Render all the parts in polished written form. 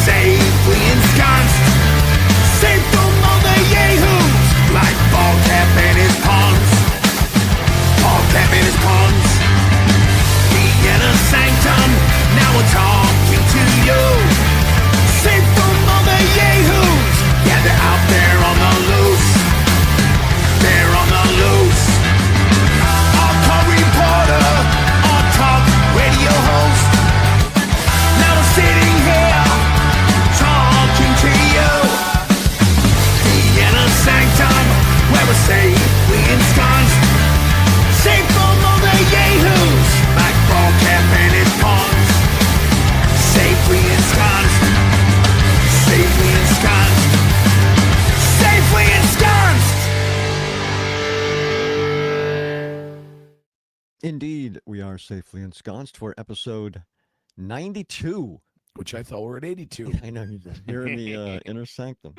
safely ensconced, safe from all the yahoos, like ball cap and his pawns. Ball cap and his pawns. The inner sanctum, now we're talking to you. Safe from all the yahoos, yeah, they're out there on the loose. They're on the loose. Our call reporter, our talk radio host. Now we're sitting here talking to you. The inner sanctum, where we're safely ensconced, safe from all the yahoos, like ball cap and his pawns. Safely ensconced, safely ensconced, safely ensconced. Indeed, we are safely ensconced for episode 92. Which I thought were at 82. I know you're in the inner sanctum.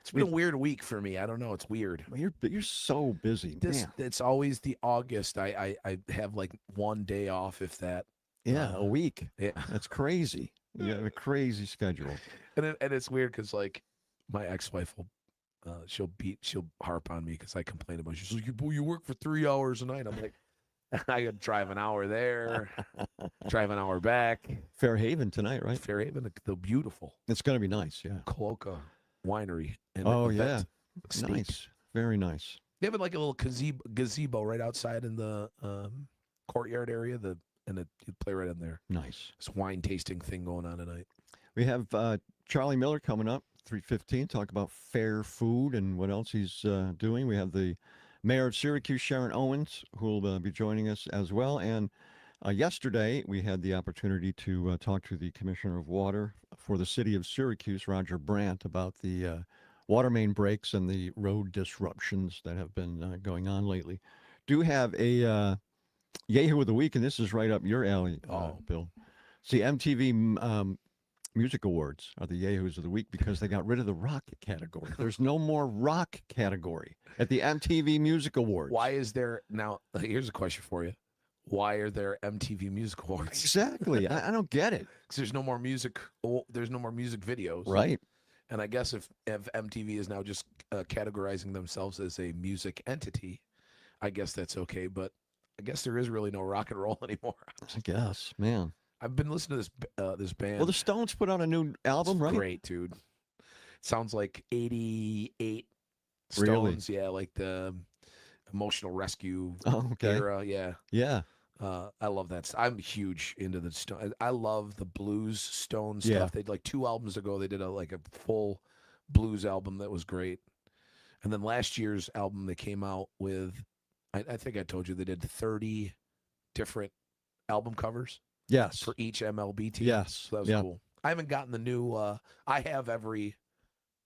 It's been a weird week for me. I don't know. It's weird. Well, you're so busy. Man. It's always the August. I have like one day off, if that. Yeah, a week. Yeah, that's crazy. You have a crazy schedule. And it's weird because like my ex-wife will she'll harp on me because I complain about it. She's like, you work for 3 hours a night. I'm like, I could drive an hour there, drive an hour back. Fairhaven tonight, right? Fairhaven, the beautiful. It's going to be nice, yeah. Coloca Winery. And oh, yeah. Estate. Nice. Very nice. They have like a little gazebo right outside in the courtyard area. You play right in there. Nice. This wine tasting thing going on tonight. We have Charlie Miller coming up, 3:15, talk about fair food and what else he's doing. We have the Mayor of Syracuse, Sharon Owens, who will be joining us as well. And yesterday, we had the opportunity to talk to the Commissioner of Water for the city of Syracuse, Roger Brandt, about the water main breaks and the road disruptions that have been going on lately. Do have a Yahoo of the Week, and this is right up your alley, Bill. See, MTV Music Awards are the Yahoos of the Week because they got rid of the rock category. There's no more rock category at the MTV Music Awards. Why is there now? Here's a question for you. Why are there MTV Music Awards? Exactly. I don't get it. Because there's no more music. There's no more music videos. Right. And I guess if MTV is now just categorizing themselves as a music entity, I guess that's okay. But I guess there is really no rock and roll anymore. I guess, man. I've been listening to this band. Well, the Stones put out a new album, right? Great, dude. Sounds like 88 Really? Stones. Yeah, like the Emotional Rescue okay. era. Yeah. Yeah. I love that. I'm huge into the Stones. I love the blues Stones Yeah. stuff. They like 2 albums ago. They did a full blues album that was great. And then last year's album they came out with, I think I told you they did 30 different album covers. Yes. For each MLB team. Yes. So that was cool. I haven't gotten the new. I have every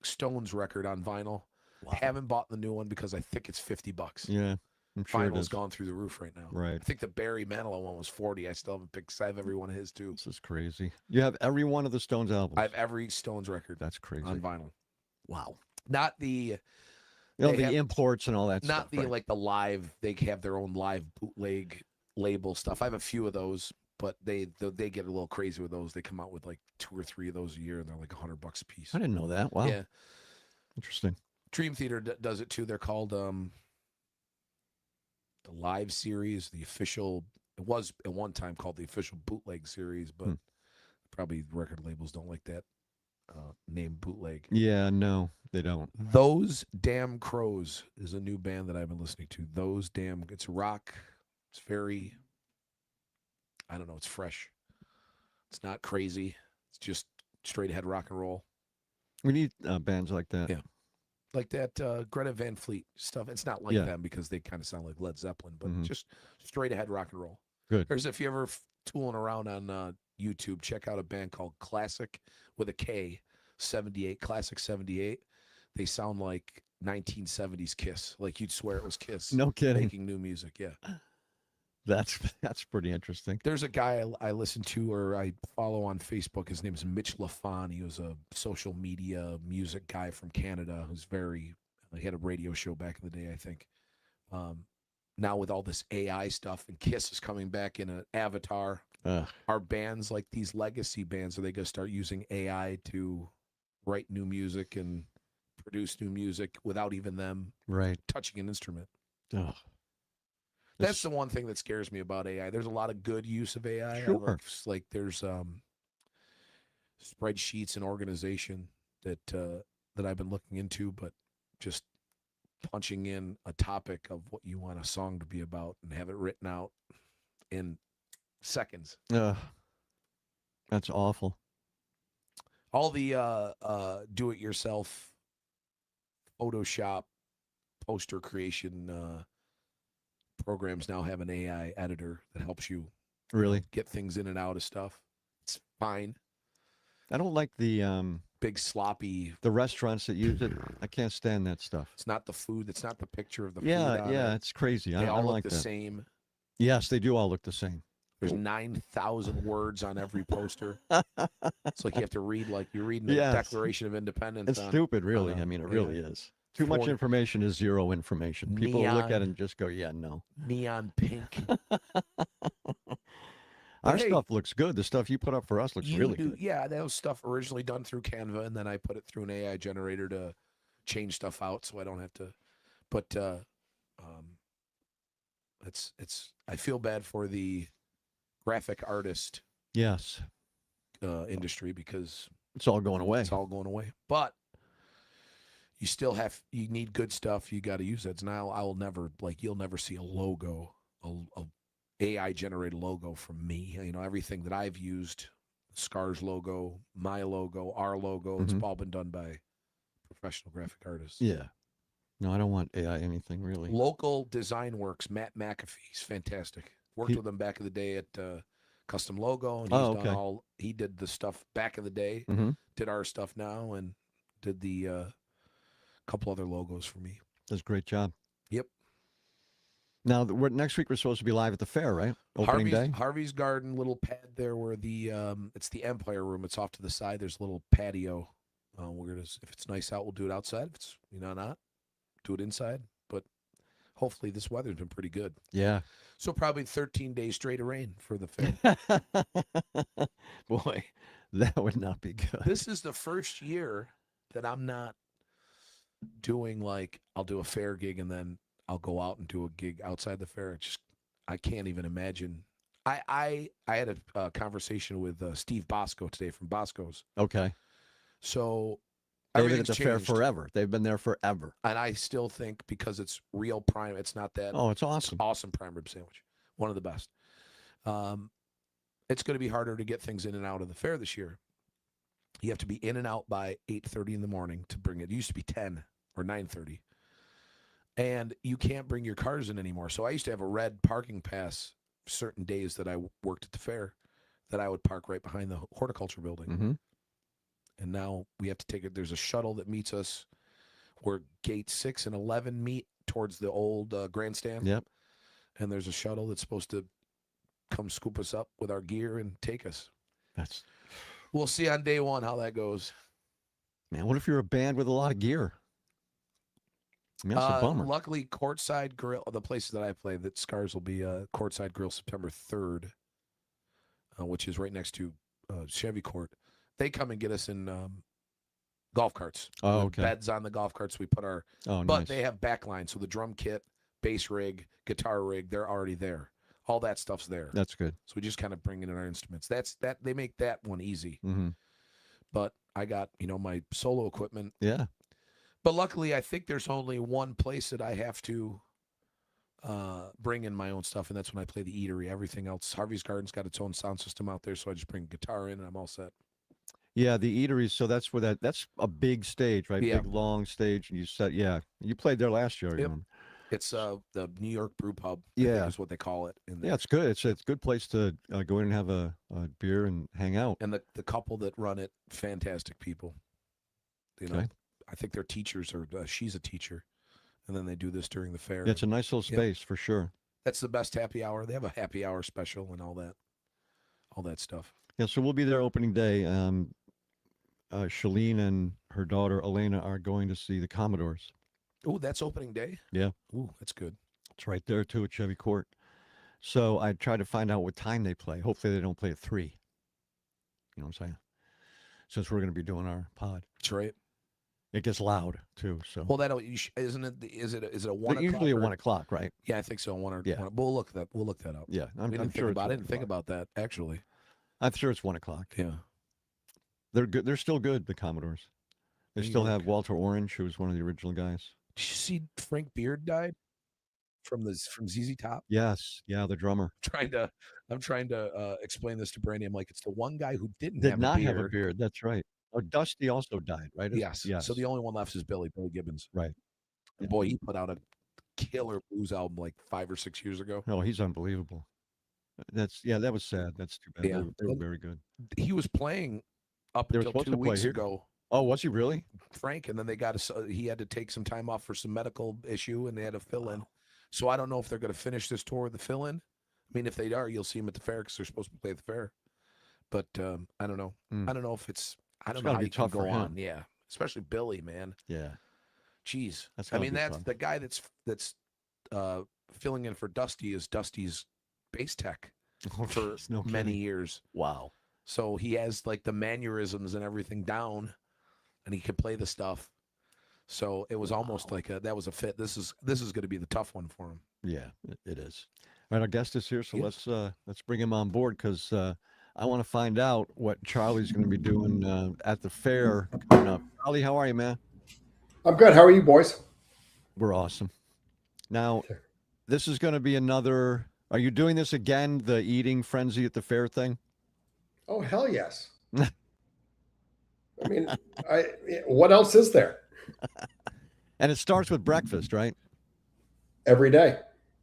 Stones record on vinyl. Wow. Haven't bought the new one because I think it's $50. Yeah. I'm sure it Vinyl's is. gone through the roof right now. Right. I think the Barry Manilow one was 40. I still haven't picked. I have every one of his too. This is crazy. You have every one of the Stones albums. I have every Stones record. That's crazy. On vinyl. Wow. Not the. The imports and all that not stuff. the like the live. They have their own live bootleg label stuff. I have a few of those. But they get a little crazy with those. They come out with like 2 or 3 of those a year, and they're like $100 a piece. I didn't know that. Wow. Yeah. Interesting. Dream Theater does it too. They're called the Live Series, the official. It was at one time called the official bootleg series, but probably record labels don't like that name bootleg. Yeah, no, they don't. Those Damn Crows is a new band that I've been listening to. It's rock. It's very. I don't know. It's fresh. It's not crazy. It's just straight ahead rock and roll. We need bands like that. Yeah. Like that Greta Van Fleet stuff. It's not like them because they kind of sound like Led Zeppelin, but just straight ahead rock and roll. Good. There's if you ever tooling around on YouTube, check out a band called Classic with a K, 78, Classic 78. They sound like 1970s Kiss. Like you'd swear it was Kiss. No kidding. Making new music, yeah. That's pretty interesting. There's a guy I listen to or I follow on Facebook. His name is Mitch LaFon. He was a social media music guy from Canada who's he had a radio show back in the day, I think. Now with all this AI stuff and Kiss is coming back in an avatar Are bands like these legacy bands, are they going to start using AI to write new music and produce new music without even them Right. touching an instrument? Ugh. That's the one thing that scares me about AI. There's a lot of good use of AI. Sure. Like there's spreadsheets and organization that that I've been looking into, but just punching in a topic of what you want a song to be about and have it written out in seconds. That's awful. All the do-it-yourself Photoshop poster creation programs now have an AI editor that helps you Really? get things in and out of stuff. It's fine. I don't like the Big sloppy. the restaurants that use it. I can't stand that stuff. It's not the food. It's not the picture of the food. Yeah, it's crazy. They I all don't look like the that. same. Yes, they do all look the same. There's 9,000 words on every poster. It's like you have to read like you're reading the Yes. Declaration of Independence. It's stupid, really. I mean, it really is. Too much information is zero information. People look at it and just go, yeah, no. Neon pink. Our stuff looks good. The stuff you put up for us looks really good. Yeah, that was stuff originally done through Canva, and then I put it through an AI generator to change stuff out, so I don't have to. But it's. I feel bad for the graphic artist. Yes. Industry, because it's all going away. It's all going away. But you still you need good stuff. You got to use it. Now I will never, you'll never see a logo, a AI generated logo from me. You know, everything that I've used, Scar's logo, my logo, our logo, it's all been done by professional graphic artists. Yeah. No, I don't want AI anything really. Local Design Works, Matt McAfee, he's fantastic. Worked with him back in the day at Custom Logo, and he's done he did the stuff back in the day, did our stuff now, and did the couple other logos for me. Does a great job. Yep. Now, next week we're supposed to be live at the fair, right? Opening day. Harvey's Garden, little pad there where the it's the Empire Room. It's off to the side. There's a little patio. We're gonna, if it's nice out, we'll do it outside. If it's not, do it inside. But hopefully this weather's been pretty good. Yeah. So probably 13 days straight of rain for the fair. Boy, that would not be good. This is the first year that I'm not doing I'll do a fair gig and then I'll go out and do a gig outside the fair. I can't even imagine. I had a conversation with Steve Bosco today from Bosco's. Okay. So they've been at the fair forever. They've been there forever. And I still think because it's real prime, it's not that. Oh, it's awesome. It's awesome prime rib sandwich. One of the best. It's going to be harder to get things in and out of the fair this year. You have to be in and out by 8:30 in the morning to bring it. It used to be 10 or 9:30. And you can't bring your cars in anymore. So I used to have a red parking pass certain days that I worked at the fair that I would park right behind the horticulture building. Mm-hmm. And now we have to take it. There's a shuttle that meets us where gate 6 and 11 meet towards the old grandstand. Yep. And there's a shuttle that's supposed to come scoop us up with our gear and take us. We'll see on day one how that goes. Man, what if you're a band with a lot of gear? I mean, that's a bummer. Luckily, Courtside Grill, the places that I play, that Scars will be Courtside Grill September 3rd, which is right next to Chevy Court. They come and get us in golf carts. Oh, okay. Beds on the golf carts. We put our, but they have backline. So the drum kit, bass rig, guitar rig, they're already there. All that stuff's there. That's good. So we just kind of bring in our instruments. They make that one easy. Mm-hmm. But I got, my solo equipment. Yeah. But luckily, I think there's only one place that I have to bring in my own stuff, and that's when I play the eatery. Everything else, Harvey's Garden's got its own sound system out there, so I just bring guitar in, and I'm all set. Yeah, the eateries. So that's where that's a big stage, right? Yeah. Big long stage. And you said, yeah, you played there last year. Yep. It's the New York Brew Pub. Yeah, I think is what they call it. Yeah, it's good. It's a good place to go in and have a beer and hang out. And the couple that run it, fantastic people. Okay. I think they're teachers, or she's a teacher, and then they do this during the fair. Yeah, it's a nice little space for sure. That's the best happy hour. They have a happy hour special and all that stuff. Yeah, so we'll be there opening day. Shalene and her daughter Elena are going to see the Commodores. Oh, that's opening day? Yeah. Ooh, that's good. It's right there too at Chevy Court. So I try to find out what time they play. Hopefully they don't play at 3. You know what I'm saying? Since we're going to be doing our pod. That's right. It gets loud too. So Well, isn't it? Is it a 1 o'clock? usually at or- 1 o'clock, right? Yeah, I think so. One or Yeah. one. We'll look that up. Yeah, We didn't think about it. I didn't think about that actually. I'm sure it's 1 o'clock. Yeah. They're good. They're still good. The Commodores. They New still York. have Walter Orange, who was one of the original guys. Did you see Frank Beard died from ZZ Top? Yes, yeah, the drummer I'm trying to explain this to Brandy. I'm like, it's the one guy who didn't did have not a beard. have a beard. That's right. Oh, Dusty also died, right? Yes. Yes. So the only one left is Billy Gibbons. Right. And boy, he put out a killer blues album like 5 or 6 years ago. No, he's unbelievable. That was sad. That's too bad. Yeah. They were very good. He was playing up They were until supposed 2 to play weeks here. ago, Oh, was he really? Frank, and then he had to take some time off for some medical issue, and they had to fill in. So I don't know if they're going to finish this tour with the fill in. I mean, if they are, you'll see them at the fair because they're supposed to play at the fair. But I don't know. I don't know if I don't know gotta how be you can tough for go him. on. Yeah, especially Billy, man. Yeah. Jeez. That's I gotta mean, be that's tough. the guy that's filling in for Dusty is Dusty's bass tech Oh, for jeez, no many kidding. years. Wow. So he has like the mannerisms and everything down, and he can play the stuff. So it was almost like that was a fit. This is going to be the tough one for him. Yeah, it is. All right, our guest is here, so Yeah. let's bring him on board because I want to find out what Charlie's going to be doing at the fair coming up. Charlie, how are you, man? I'm good. How are you, boys? We're awesome. Now, this is going to be another. Are you doing this again? The eating frenzy at the fair thing? Oh, hell yes. I mean, what else is there? And it starts with breakfast, right? Every day.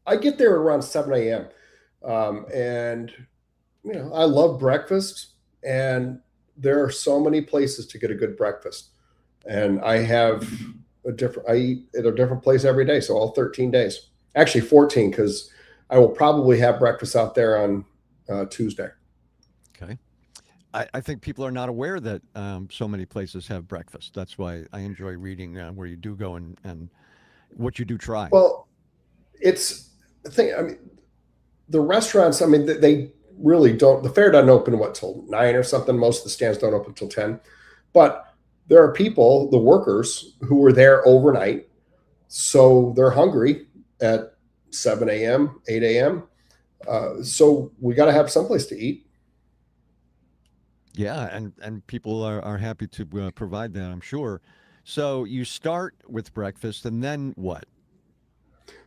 I get there around 7 a.m. And, I love breakfast. And there are so many places to get a good breakfast. And I eat at a different place every day. So all 13 days. Actually, 14, because I will probably have breakfast out there on Tuesday. Okay. I think people are not aware that so many places have breakfast. That's why I enjoy reading where you do go and what you do try. Well, it's the thing. I mean, the restaurants, I mean, they really don't. The fair doesn't open, till 9 or something. Most of the stands don't open till 10. But there are people, the workers, who were there overnight. So they're hungry at 7 a.m., 8 a.m. So we got to have someplace to eat. Yeah, and people are happy to provide that, I'm sure. So you start with breakfast, and then what?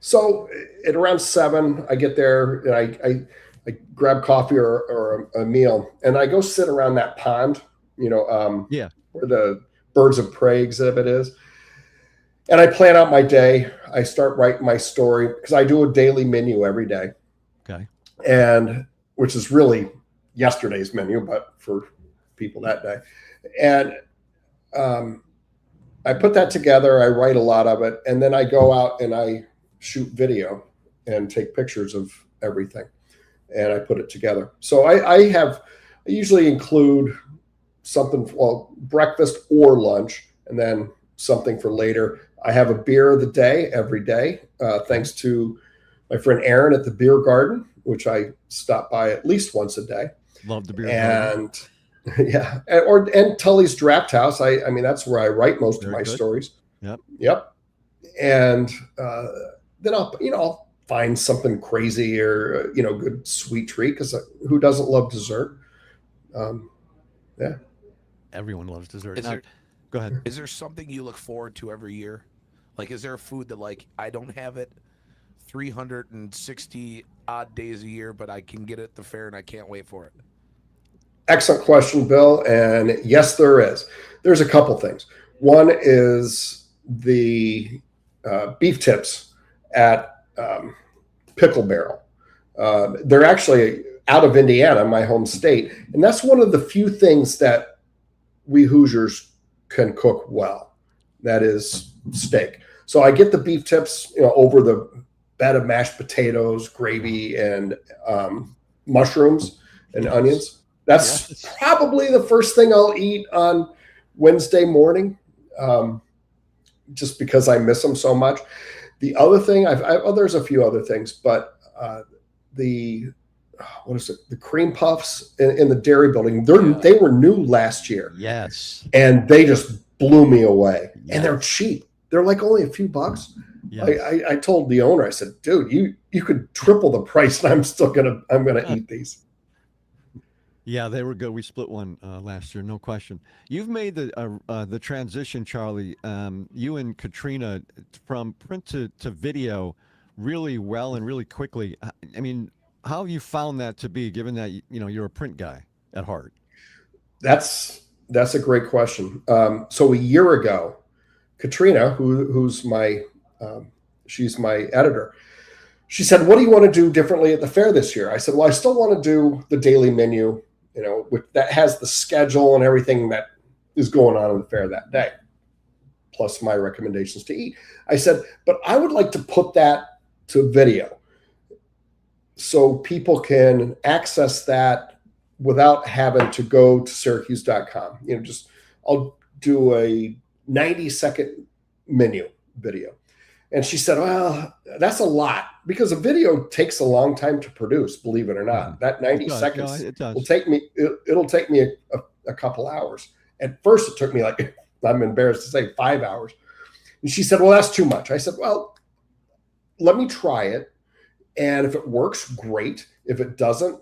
So at around 7, I get there and I grab coffee or a meal, and I go sit around that pond, Yeah. where the birds of prey exhibit is. And I plan out my day. I start writing my story because I do a daily menu every day. Okay. And which is really yesterday's menu, but for people that day. And I put that together. I write a lot of it, and then I go out and I shoot video and take pictures of everything, and I put it together. So I usually include something, breakfast or lunch, and then something for later. I have a beer of the day every day, thanks to my friend Aaron at the Beer Garden, which I stop by at least once a day. Love the beer garden. And yeah, and Tully's Draft House. I mean, that's where I write most of my stories. Yep. And then I'll find something crazy or good sweet treat, because who doesn't love dessert? Yeah. Everyone loves dessert. Go ahead. Is there something you look forward to every year? Like, is there a food that, like, I don't have it 360 odd days a year, but I can get it at the fair and I can't wait for it? Excellent question, Bill. And yes, there is. There's a couple things. One is the beef tips at Pickle Barrel. They're actually out of Indiana, my home state. And that's one of the few things that we Hoosiers can cook well. That is steak. So I get the beef tips, over the bed of mashed potatoes, gravy, and mushrooms and onions. That's probably the first thing I'll eat on Wednesday morning, just because I miss them so much. The other thing, there's a few other things, but the what is it? The cream puffs in the dairy building. They were new last year. Yes. And they just blew me away. Yes. And they're cheap. They're like only a few bucks. Yes. I told the owner, I said, dude, you could triple the price and I'm gonna eat these. Yeah, they were good. We split one last year, no question. You've made the transition, Charlie. You and Katrina from print to video really well and really quickly. I mean, how have you found that to be, given that you're a print guy at heart? That's a great question. So a year ago, Katrina, who's my she's my editor, she said, "What do you want to do differently at the fair this year?" I said, "Well, I still want to do the daily menu, that has the schedule and everything that is going on in the fair that day, plus my recommendations to eat." I said, "But I would like to put that to video so people can access that without having to go to Syracuse.com. I'll do a 90-second menu video." And she said, "Well, that's a lot because a video takes a long time to produce, believe it or not. That 90 seconds will take me, it'll take me a couple hours. At first, it took me I'm embarrassed to say 5 hours." And she said, "Well, that's too much." I said, "Well, let me try it. And if it works, great. If it doesn't,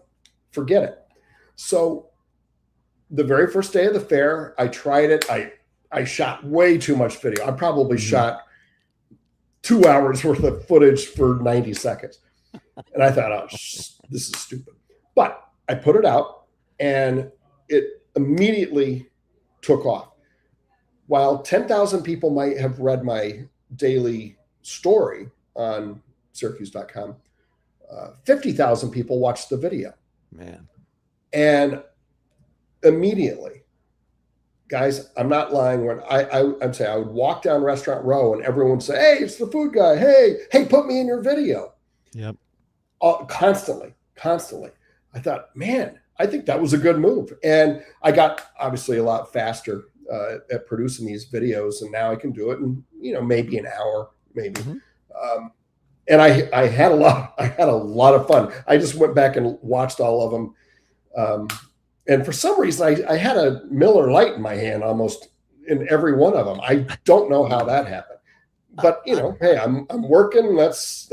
forget it." So the very first day of the fair, I tried it. I shot way too much video. I probably shot 2 hours worth of footage for 90 seconds. And I thought, oh, this is stupid. But I put it out and it immediately took off. While 10,000 people might have read my daily story on Syracuse.com, 50,000 people watched the video. Man. And immediately, guys, I'm not lying when I'm saying I would walk down Restaurant Row and everyone would say, "Hey, it's the food guy. Hey, put me in your video." Yep. Constantly. I thought, man, I think that was a good move. And I got obviously a lot faster at producing these videos, and now I can do it in maybe an hour, maybe. And I had a lot of fun. I just went back and watched all of them. And for some reason, I had a Miller Lite in my hand almost in every one of them. I don't know how that happened, but hey, I'm working. That's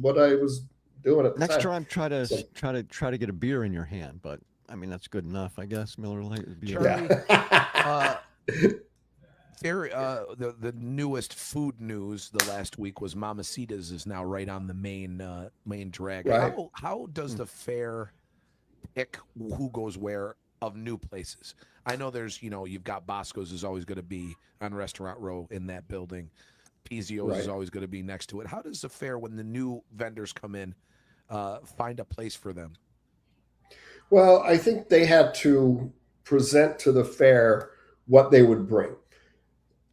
what I was doing at the Next time. try to get a beer in your hand, but I mean that's good enough, I guess. Miller Lite would be. Yeah. The newest food news the last week was Mamacita's is now right on the main drag. Right. How does the fair pick who goes where of new places? I know there's you've got Bosco's is always going to be on Restaurant Row in that building. Pizio's is always going to be next to it. How does the fair, when the new vendors come in, find a place for them? Well, I think they had to present to the fair what they would bring.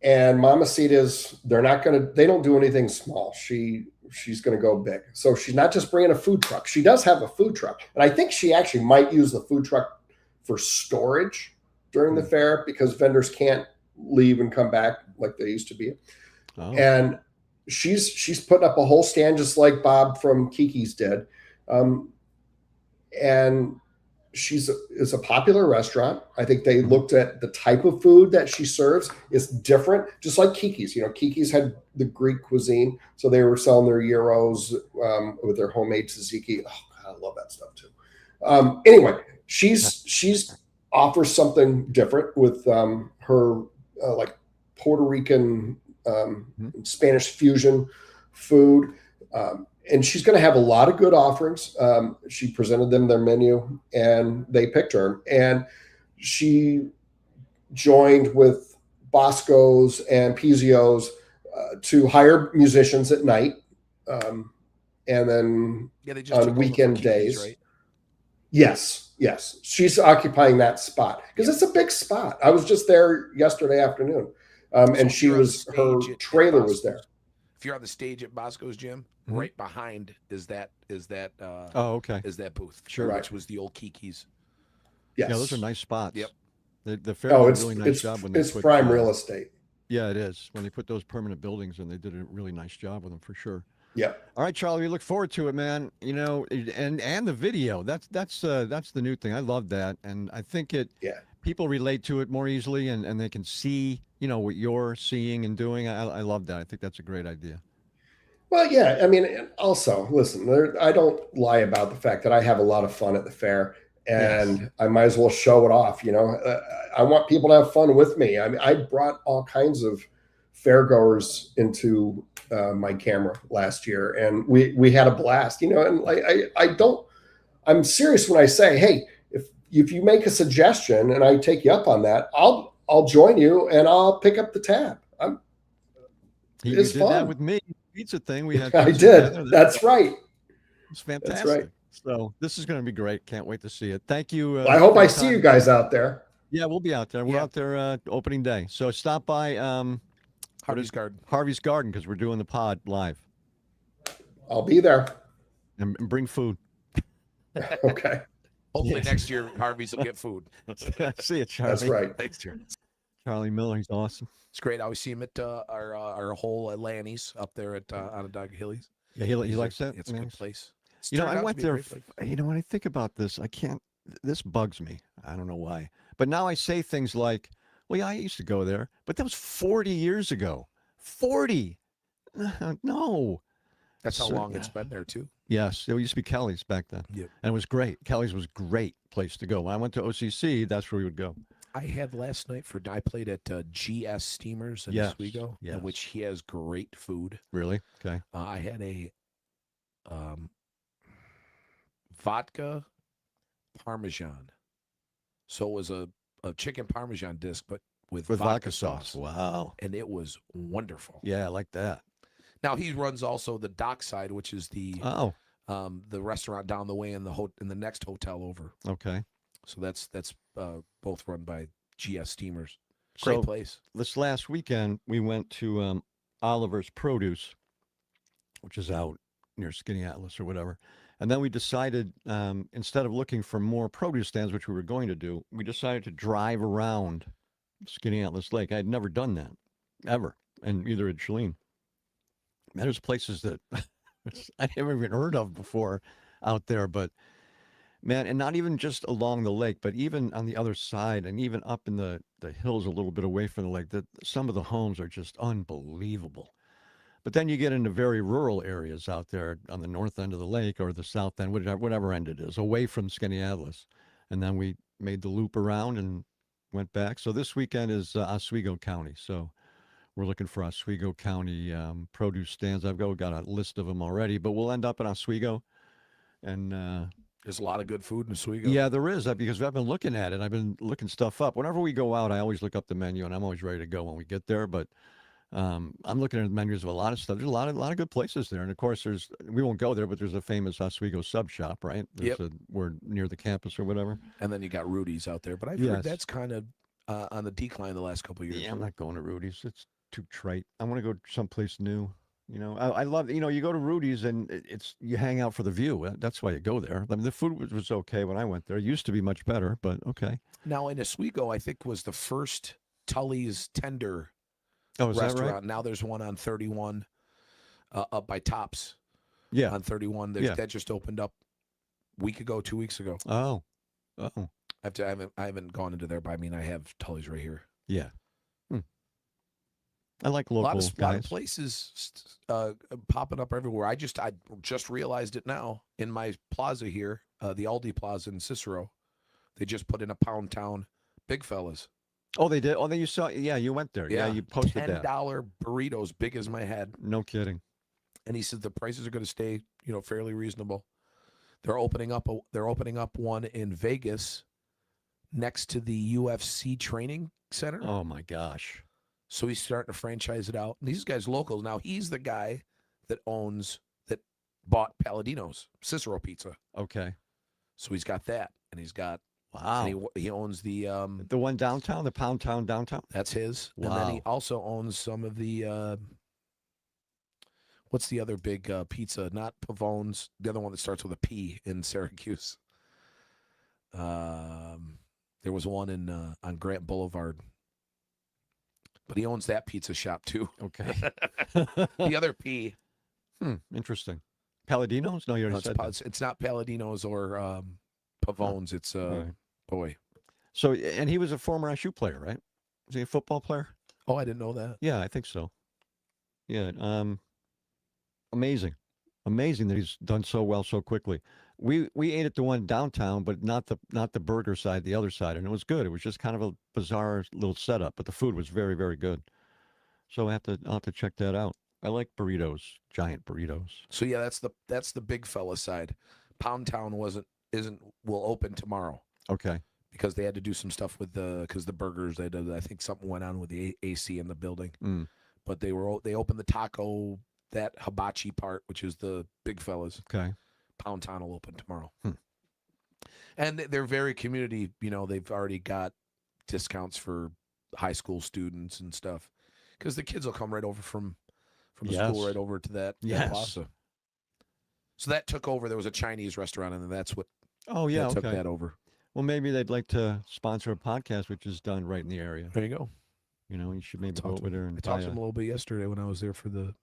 And Mamacita's, they don't do anything small. She's going to go big. So she's not just bringing a food truck. She does have a food truck. And I think she actually might use the food truck for storage during the fair because vendors can't leave and come back like they used to be. Oh. And she's putting up a whole stand just like Bob from Kiki's did. And is a popular restaurant. I think they looked at the type of food that she serves is different, just like Kiki's. Kiki's had the Greek cuisine, so they were selling their gyros with their homemade tzatziki. Oh God, I love that stuff too. Anyway, she's offers something different with her like Puerto Rican Spanish fusion food. And she's going to have a lot of good offerings. She presented them their menu, and they picked her. And she joined with Bosco's and Pizio's to hire musicians at night, and then on weekend days. Right? Yes. She's occupying that spot because it's a big spot. I was just there yesterday afternoon, and her trailer was there. If you're on the stage at Bosco's gym, right behind is that is that booth. Sure. Which was the old Kiki's. Yes. Yeah, those are nice spots. Yep. The fair did a really nice job when they put prime real estate. Yeah, it is. When they put those permanent buildings in, they did a really nice job with them for sure. Yeah. All right, Charlie, we look forward to it, man. And the video. That's the new thing. I love that, and I think Yeah. people relate to it more easily, and they can see what you're seeing and doing. I love that. I think that's a great idea. Well, yeah. I mean, and also, listen, I don't lie about the fact that I have a lot of fun at the fair, Yes. and I might as well show it off. I want people to have fun with me. I mean, I brought all kinds of fairgoers into my camera last year, and we had a blast. And like I don't. I'm serious when I say, hey, if you make a suggestion and I take you up on that, I'll join you and I'll pick up the tab. You It's did that fun. with me. Pizza thing. We had I pizza did. together. That's right. It's That's right. fantastic. So this is going to be great. Can't wait to see it. Thank you. Well, I hope for I your see you time. guys out there. Yeah, we'll be out there. We're Yeah. out there opening day. So stop by Harvey's Garden. Harvey's Garden because we're doing the pod live I'll be there. and bring food. Okay. Hopefully next year Harvey's will get food. See you, Charlie. That's right. Thanks, Sharon. Charlie Miller. He's awesome. It's great. I always see him at our whole Lanny's up there at Onondaga Hillies. Yeah, he likes that. It's a good place. It's I turned out to went be a there. great place. When I think about this, I can't. This bugs me. I don't know why. But now I say things like, "Well, yeah, I used to go there," but that was 40 years ago. 40. No. That's how So- long it's been there too. Yes, it used to be Kelly's back then. Yep. And it was great. Kelly's was a great place to go. When I went to OCC, that's where we would go. I had last night I played at GS Steamers in Yes, Oswego, yes. which he has great food. Really? Okay. I had a vodka parmesan. So it was a chicken parmesan disc, but with vodka sauce. Wow. And it was wonderful. Yeah, I like that. Now he runs also the dockside, which is the restaurant down the way in the next hotel over. Okay. So that's both run by GS Steamers. Great So place. this last weekend, we went to Oliver's Produce, which is out near Skinny Atlas or whatever. And then we decided, instead of looking for more produce stands, which we were going to do, we decided to drive around Skinny Atlas Lake. I had never done that, ever, and either had Shalene. There's places that I never even heard of before out there, but man, and not even just along the lake, but even on the other side and even up in the hills a little bit away from the lake, that some of the homes are just unbelievable. But then you get into very rural areas out there on the north end of the lake or the south end, whatever end it is, away from Skinny Atlas. And then we made the loop around and went back. So this weekend is Oswego County. So we're looking for Oswego County produce stands. I've got a list of them already, but we'll end up in Oswego. And There's a lot of good food in Oswego. yeah, there is, because I've been looking at it. I've been looking stuff up. Whenever we go out, I always look up the menu, and I'm always ready to go when we get there. But I'm looking at the menus of a lot of stuff. There's a lot of good places there, and of course, we won't go there, but there's a famous Oswego sub shop, right? We're near the campus or whatever. And then you got Rudy's out there, but I've heard that's kind of on the decline the last couple of years. Yeah, I'm not going to Rudy's. It's too trite. I want to go someplace new. I love, you go to Rudy's and you hang out for the view. That's why you go there. I mean, the food was okay when I went there. It used to be much better, but okay. Now in Oswego, I think was the first Tully's Tender is restaurant. that right? Now there's one on 31 up by Tops. Yeah. On 31. That just opened up a week ago, 2 weeks ago. Oh. I haven't gone into there, but I mean, I have Tully's right here. Yeah. I like local a lot guys. of places popping up everywhere. I just realized it now in my plaza here, the Aldi Plaza in Cicero. They just put in a Pound Town Big Fellas. Oh, they did. Oh, then you saw. Yeah, you went there. Yeah, you posted that. $10 burritos, big as my head. No kidding. And he said the prices are going to stay, fairly reasonable. They're opening up one in Vegas, next to the UFC training center. Oh my gosh. So he's starting to franchise it out. And these guys locals. Now he's the guy that bought Palladino's Cicero Pizza. Okay. So he's got that, and he's got wow. And he owns the one downtown, the Pound Town downtown. That's his. Wow. And then he also owns some of the what's the other big pizza? Not Pavone's. The other one that starts with a P in Syracuse. There was one on Grant Boulevard. But he owns that pizza shop too. Okay. The other P. Interesting. Paladinos? No, you No, already said that. it's not Paladinos or Pavones. It's Right. boy. So, and he was a former SU player, right? Was he a football player? Oh, I didn't know that. Yeah, I think so. Yeah. Amazing. Amazing that he's done so well so quickly. We ate at the one downtown, but not the burger side, the other side, and it was good. It was just kind of a bizarre little setup, but the food was very, very good. So I'll have to check that out. I like burritos, giant burritos. So yeah, that's the big fella side. Pound Town will open tomorrow Okay. because they had to do some stuff with the burgers. I think something went on with the AC in the building. Mm. But they opened the taco, that hibachi part, which is the big fellas. Okay. Pound Town will open tomorrow. And they're very community. They've already got discounts for high school students and stuff because the kids will come right over from the school right over to that plaza. So that took over. There was a Chinese restaurant, and that's what. Oh yeah, took okay. that over. Well, maybe they'd like to sponsor a podcast, which is done right in the area. There you go. You should maybe go over there and I talked to him a little bit yesterday when I was there for the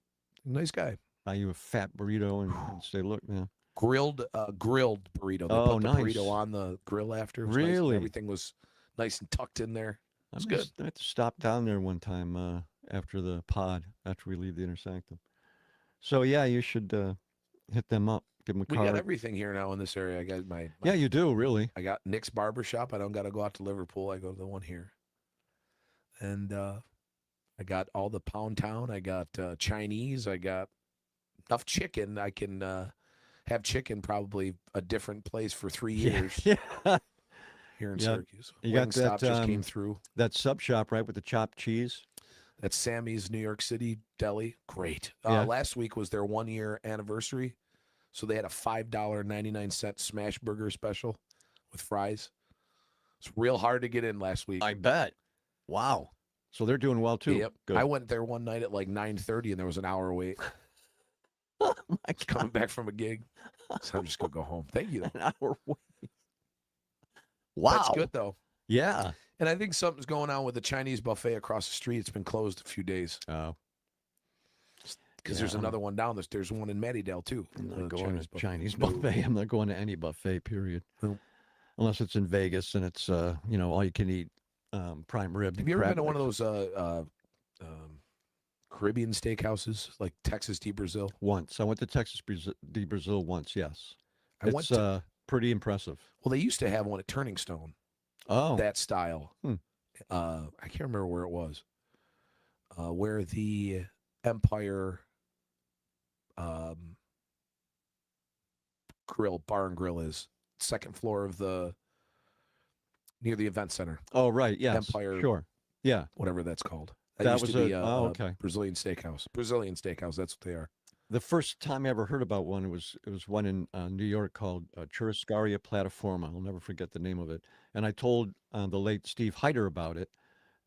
nice guy. buy you a fat burrito and say, look, man. Grilled burrito. They put the burrito on the grill after. It was nice, and Really? everything was nice and tucked in there. It's I good. have to stop down there one time after the pod, after we leave the Inner Sanctum. So, yeah, you should hit them up. Give them a We card. got everything here now in this area. I got my Yeah, you do, really. I got Nick's Barbershop. I don't got to go out to Liverpool. I go to the one here. And I got all the Pound Town. I got Chinese. I got enough chicken. I can have chicken probably a different place for 3 years Yeah. here in Yeah. Syracuse. You got Wingstop that, just came through. That sub shop, right, with the chopped cheese? That's Sammy's New York City Deli. Great. Yeah. Last week was their 1 year anniversary. So they had a $5.99 smash burger special with fries. It's real hard to get in last week. I bet. Wow. So they're doing well, too. Yep. Good. I went there one night at like 9:30 and there was an hour wait. Oh, my God. Coming back from a gig. So I'm just going to go home. Thank you, though. An hour wait. Wow. That's good, though. Yeah. And I think something's going on with the Chinese buffet across the street. It's been closed a few days. Oh. Because there's another one down. There's one in Mattydale, too. I'm not The going to buffet. Chinese buffet. I'm not going to any buffet, period. Nope. Unless it's in Vegas and it's, all you can eat prime rib. Have you ever crab been to one of legs. those Caribbean steakhouses like Texas de Brazil? Once. I went to Texas de Brazil once, yes. I went It's pretty impressive. Well, they used to have one at Turning Stone, Oh. that style. Hmm. I can't remember where it was. Where the Empire bar and grill is. Second floor of near the event center, Oh, right. Yes. Empire- Sure. Yeah. whatever that's called. That used was to be okay. Brazilian steakhouse. Brazilian steakhouse, that's what they are. The first time I ever heard about one, it was one in New York called Churrascaria Plataforma. I'll never forget the name of it. And I told the late Steve Heider about it.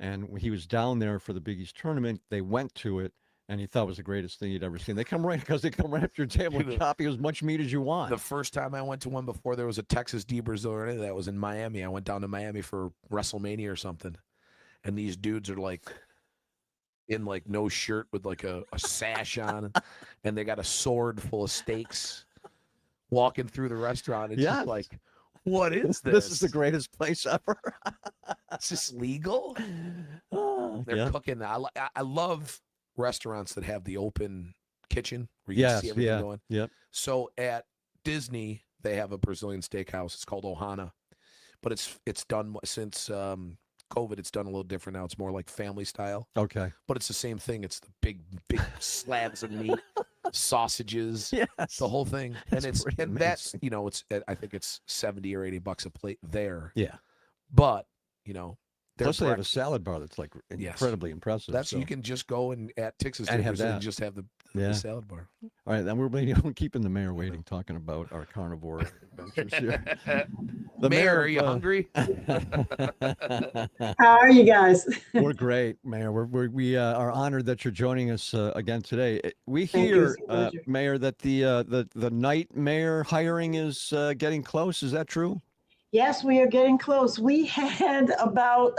And when he was down there for the Big East tournament, they went to it, and he thought it was the greatest thing he'd ever seen. They come right up to your table and chop you as much meat as you want. The first time I went to one before there was a Texas de Brazil or anything, that was in Miami. I went down to Miami for WrestleMania or something. And these dudes are like in like no shirt with like a sash on, and they got a sword full of steaks walking through the restaurant. It's Yeah. just like, what is this? This is the greatest place ever. Is this legal? They're Yeah. cooking. I love restaurants that have the open kitchen where you can Yes. see everything Yeah. going. Yep. So at Disney, they have a Brazilian steakhouse. It's called Ohana, but it's done since COVID. It's done a little different now. It's more like family style, Okay. but it's the same thing. It's the big slabs of meat, sausages, Yes. the whole thing, That's and pretty that's it's I think it's $70 or $80 a plate there. Yeah. But their Plus, they have a breakfast- salad bar that's like Yes. incredibly impressive. That's so. you can just go and at Texas And de have Brazil and that. just have the Yeah. salad bar. All right, then we're keeping the mayor waiting, talking about our carnivore adventures here. The Mayor, are of, you hungry? How are you guys? We're great, Mayor. We are honored that you're joining us again today. We Thank you, hear, it's a pleasure. Mayor, that the night mayor hiring is getting close. Is that true? Yes, we are getting close. We had about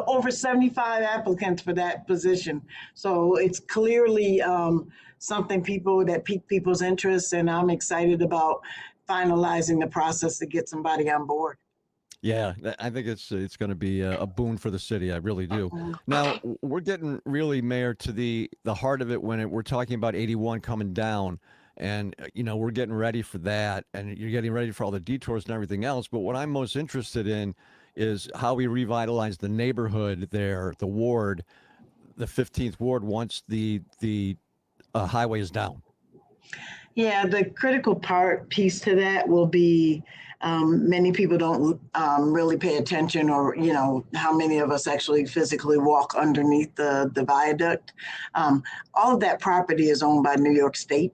over 75 applicants for that position. So it's clearly something that piqued people's interest, and I'm excited about finalizing the process to get somebody on board. Yeah, I think it's going to be a boon for the city. I really do. Now we're getting really, Mayor, to the heart of it when we're talking about 81 coming down, and we're getting ready for that, and you're getting ready for all the detours and everything else. But what I'm most interested in is how we revitalize the neighborhood there, the ward, the 15th ward, once the highway is down. Yeah, the critical piece to that will be many people don't really pay attention, or how many of us actually physically walk underneath the viaduct. All of that property is owned by New York State.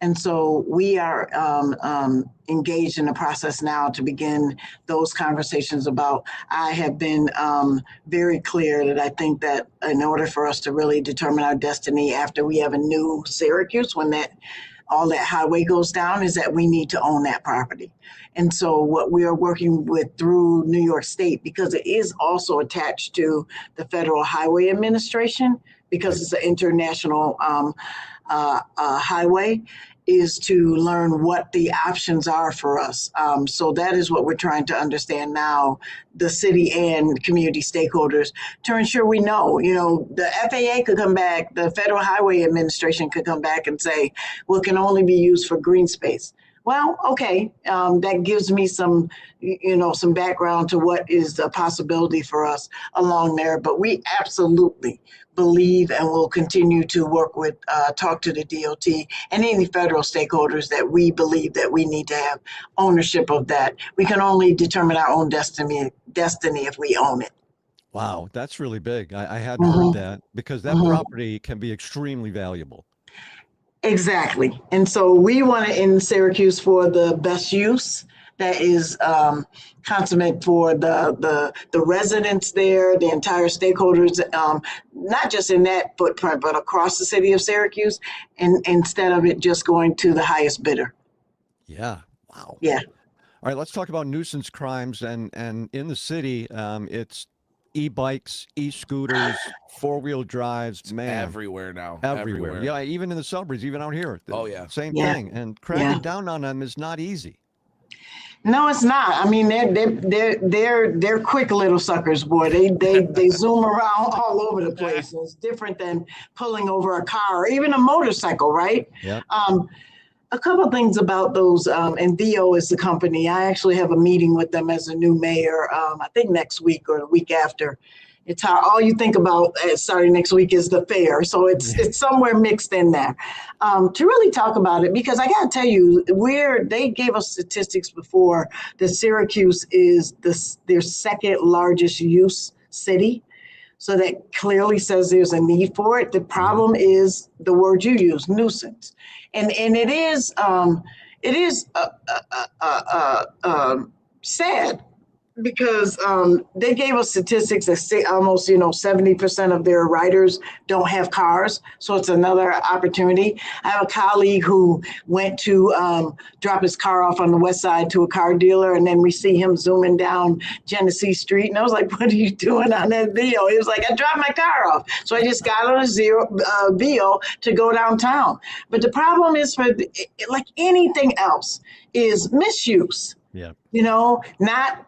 And so we are engaged in the process now to begin those conversations about, I have been very clear that I think that in order for us to really determine our destiny after we have a new Syracuse, when all that highway goes down, is that we need to own that property. And so what we are working with through New York State, because it is also attached to the Federal Highway Administration, because it's an international highway, is to learn what the options are for us. So that is what we're trying to understand now, the city and community stakeholders, to ensure we know. The FAA could come back, the Federal Highway Administration could come back and say, well, it can only be used for green space. Well, okay, that gives me some background to what is a possibility for us along there. But we absolutely believe and will continue to talk to the DOT and any federal stakeholders that we believe that we need to have ownership of that. We can only determine our own destiny if we own it. Wow, that's really big. I hadn't heard that, because that property can be extremely valuable. Exactly. And so we want to, in Syracuse, for the best use that is consummate for the residents there, the entire stakeholders, not just in that footprint, but across the city of Syracuse, and instead of it just going to the highest bidder. Yeah. Wow. Yeah. All right, let's talk about nuisance crimes. And in the city, it's e-bikes, e-scooters, four-wheel drives, man. Everywhere now. Everywhere. Yeah, even in the suburbs, even out here. Oh, yeah. Same thing. And cracking down on them is not easy. No, it's not. I mean, they're quick little suckers, boy. They zoom around all over the place. It's different than pulling over a car or even a motorcycle, right? Yeah. A couple of things about those, and VO is the company. I actually have a meeting with them as a new mayor, I think next week or the week after. It's how all you think about starting next week is the fair. So it's somewhere mixed in there. To really talk about it, because I got to tell you, they gave us statistics before that Syracuse is their second largest use city. So that clearly says there's a need for it. The problem is the word you use, nuisance. And it is sad, because they gave us statistics that say almost 70% of their riders don't have cars. So it's another opportunity. I have a colleague who went to drop his car off on the west side to a car dealer, and then we see him zooming down Genesee Street. And I was like, what are you doing on that video? He was like, I dropped my car off. So I just got on a VO to go downtown. But the problem is, like anything else, is misuse. Yeah. Not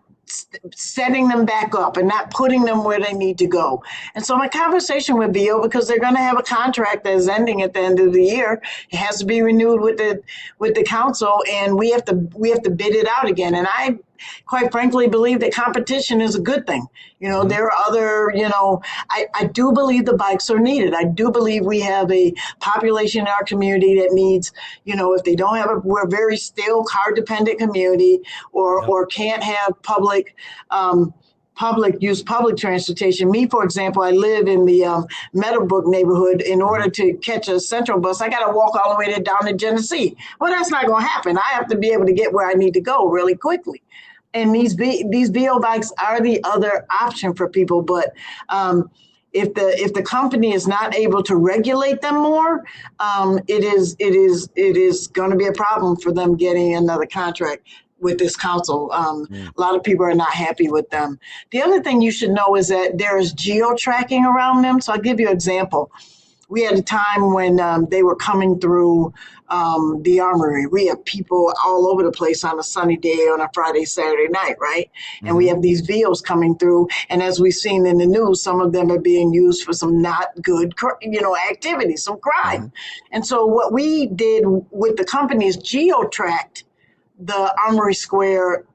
setting them back up and not putting them where they need to go. And so my conversation with VO, because they're going to have a contract that is ending at the end of the year, it has to be renewed with the council, and we have to bid it out again. And I quite frankly believe that competition is a good thing. There are other, I do believe the bikes are needed. I do believe we have a population in our community that needs, if they don't have we're a very still car dependent community, or can't have public transportation. Me, for example, I live in the Meadowbrook neighborhood. In order to catch a Central bus, I got to walk all the way down to Genesee. Well, that's not going to happen. I have to be able to get where I need to go really quickly. And these VO bikes are the other option for people. But if the company is not able to regulate them more, it is going to be a problem for them getting another contract with this council. A lot of people are not happy with them. The other thing you should know is that there is geo-tracking around them. So I'll give you an example. We had a time when they were coming through the armory. We have people all over the place on a sunny day, on a Friday, Saturday night, right? And we have these vehicles coming through. And as we've seen in the news, some of them are being used for some not good, activities, some crime. And so what we did with the company is geo-tracked the Armory Square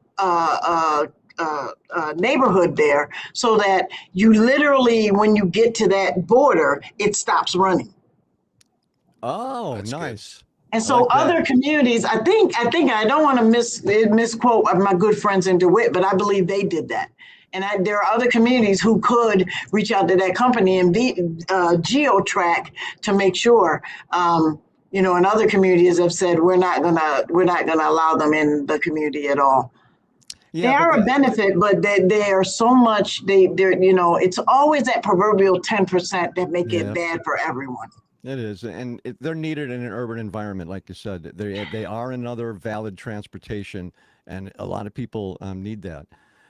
neighborhood there, so that you literally, when you get to that border, it stops running. Oh, That's nice. And so other communities, I think I don't want to misquote my good friends in DeWitt, but I believe they did that. And there are other communities who could reach out to that company and geo-track to make sure. And other communities have said we're not gonna allow them in the community at all. Yeah, they are a benefit, but they are so much. It's always that proverbial 10% that make it bad for everyone. It is, and they're needed in an urban environment, like you said. They are another valid transportation, and a lot of people need that.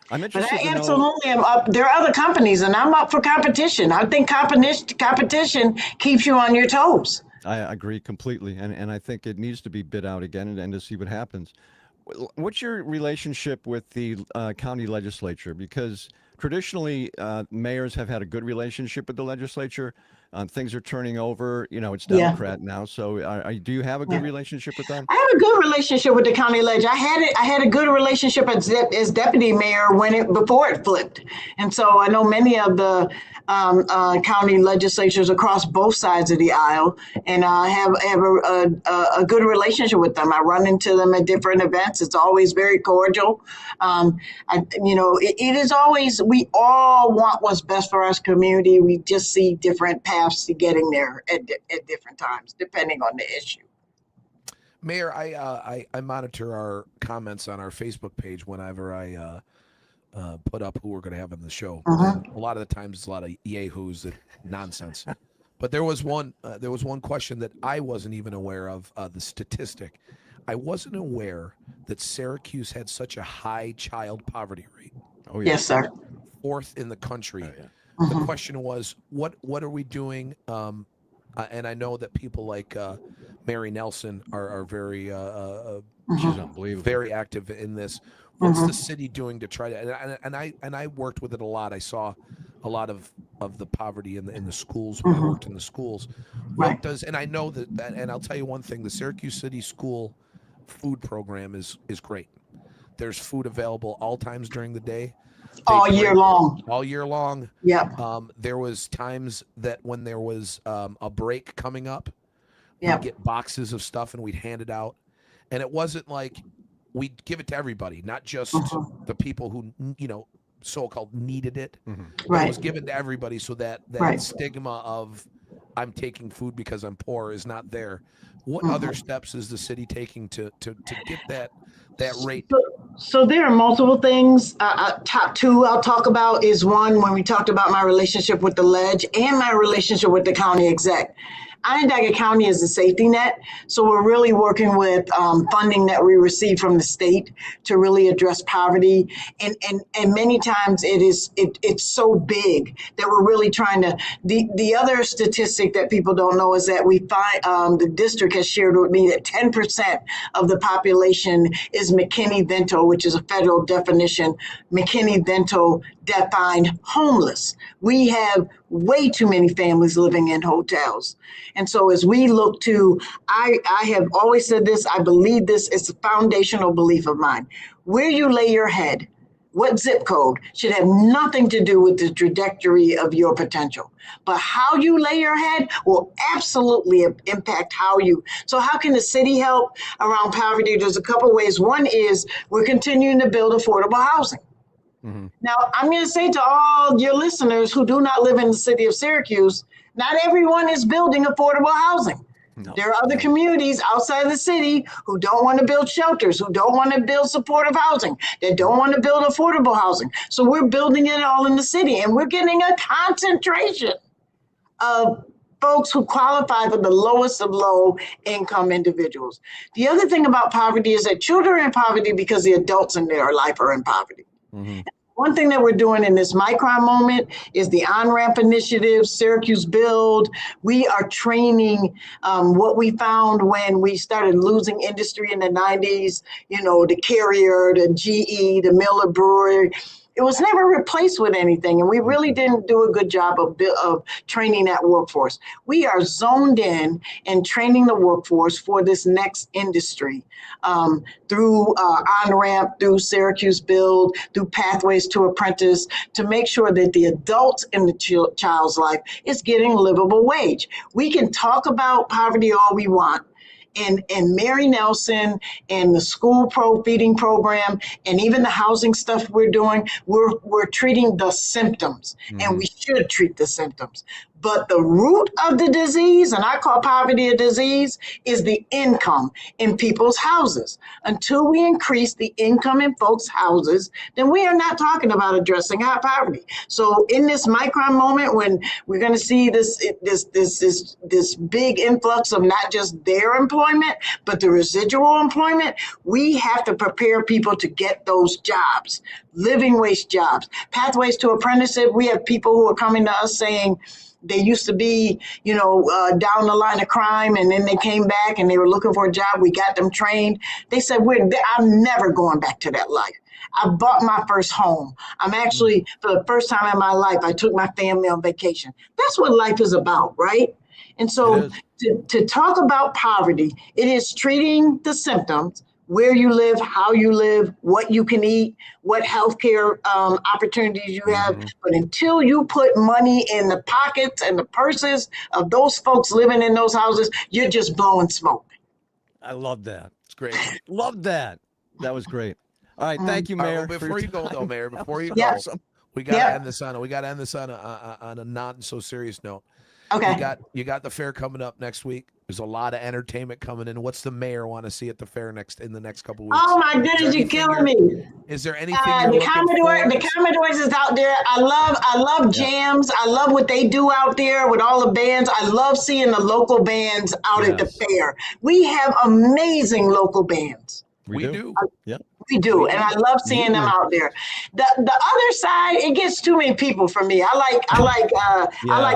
I'm interested. But I absolutely am up. There are other companies, and I'm up for competition. I think competition keeps you on your toes. I agree completely, and I think it needs to be bid out again and to see what happens. What's your relationship with the county legislature? Because traditionally, mayors have had a good relationship with the legislature. Things are turning over. It's Democrat now. So do you have a good relationship with them? I have a good relationship with the county legislature. I had a good relationship as deputy mayor before it flipped. And so I know many of the county legislatures across both sides of the aisle, and I have a good relationship with them. I run into them at different events. It's always very cordial. It is always, we all want what's best for our community. We just see different paths to getting there at different times, depending on the issue. Mayor, I monitor our comments on our Facebook page whenever I put up who we're going to have on the show. A lot of the times it's a lot of yahoos and nonsense. But there was one question that I wasn't even aware of, the statistic. I wasn't aware that Syracuse had such a high child poverty rate. Oh, yeah. Yes, sir. 4th in the country. Oh, yeah. The question was, what are we doing? And I know that people like Mary Nelson are very she's unbelievable, very active in this. What's the city doing to try to? And I worked with it a lot. I saw a lot of the poverty in the schools when I worked in the schools. What does? And I know that. And I'll tell you one thing: the Syracuse City School food program is great. There's food available all times during the day. All year long. All year long. Yep. There was times that when there was a break coming up, we'd get boxes of stuff and we'd hand it out. And it wasn't like we'd give it to everybody, not just the people who, so-called needed it. It was given to everybody, so that stigma of I'm taking food because I'm poor is not there. What other steps is the city taking to get that rate? So there are multiple things. Top two I'll talk about is one, when we talked about my relationship with the ledge and my relationship with the county exec. Onondaga County is a safety net, so we're really working with funding that we receive from the state to really address poverty. And many times it's so big that we're really trying to. The other statistic that people don't know is that we find the district has shared with me that 10% of the population is McKinney-Vento, which is a federal definition. McKinney-Vento defined homeless. We have way too many families living in hotels. And so as we look to, I have always said this, I believe this, it's a foundational belief of mine. Where you lay your head, what zip code, should have nothing to do with the trajectory of your potential. But how you lay your head will absolutely impact so how can the city help around poverty? There's a couple ways. One is we're continuing to build affordable housing. Now, I'm going to say to all your listeners who do not live in the city of Syracuse, not everyone is building affordable housing. No. There are other communities outside of the city who don't want to build shelters, who don't want to build supportive housing, that don't want to build affordable housing. So we're building it all in the city, and we're getting a concentration of folks who qualify for the lowest of low income individuals. The other thing about poverty is that children are in poverty because the adults in their life are in poverty. Mhm. One thing that we're doing in this Micron moment is the on-ramp initiative, Syracuse Build. We are training what we found when we started losing industry in the 90s, the Carrier, the GE, the Miller Brewery. It was never replaced with anything, and we really didn't do a good job of training that workforce. We are zoned in and training the workforce for this next industry through on-ramp, through Syracuse Build, through Pathways to Apprentice, to make sure that the adults in the child's life is getting livable wage. We can talk about poverty all we want. And Mary Nelson and the school feeding program and even the housing stuff we're doing, we're treating the symptoms, and we should treat the symptoms. But the root of the disease, and I call poverty a disease, is the income in people's houses. Until we increase the income in folks' houses, then we are not talking about addressing our poverty. So in this Micron moment, when we're going to see this big influx of not just their employment, but the residual employment, we have to prepare people to get those jobs, living wage jobs. Pathways to Apprenticeship, we have people who are coming to us saying, they used to be, down the line of crime, and then they came back and they were looking for a job. We got them trained. They said, I'm never going back to that life. I bought my first home. I'm actually, for the first time in my life, I took my family on vacation. That's what life is about, right? And so to talk about poverty, it is treating the symptoms, where you live, how you live, what you can eat, what healthcare opportunities you have. But until you put money in the pockets and the purses of those folks living in those houses, you're just blowing smoke. I love that. It's great. Love that. That was great. All right, thank you, Mayor. Before you go, though, Mayor, before you Yeah. go, we got to end this on a not so serious note. Okay. You got the fair coming up next week. There's a lot of entertainment coming in. What's the mayor want to see at the fair in the next couple weeks? Oh my goodness, you're killing me. Is there anything The Commodores is out there. I love jams. I love what they do out there with all the bands. I love seeing the local bands out at the fair. We have amazing local bands. We do. Yep. We do, and I love seeing them out there. The other side, it gets too many people for me. I like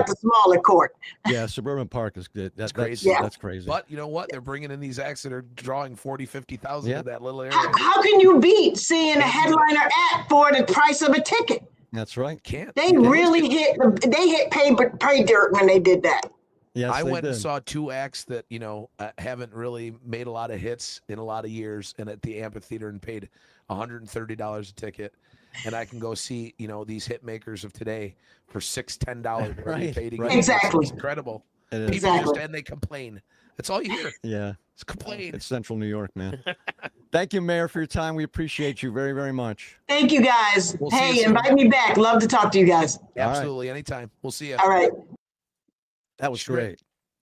the smaller court. Yeah, Suburban Park is good. That's crazy. That's crazy. But you know what? They're bringing in these acts that are drawing 40,000, 50,000 to that little area. How can you beat seeing a headliner act for the price of a ticket? That's right. They really hit pay dirt when they did that. Yes, I went and saw two acts that, haven't really made a lot of hits in a lot of years, and at the amphitheater, and paid $130 a ticket. And I can go see, these hit makers of today for $6, $10. Right. Exactly. It's incredible. It is. People and they complain. That's all you hear. Yeah. It's complain. It's Central New York, man. Thank you, Mayor, for your time. We appreciate you very, very much. Thank you, guys. We'll see you soon. Invite me back. Love to talk to you guys. Absolutely. Anytime. We'll see you. All right. That was great.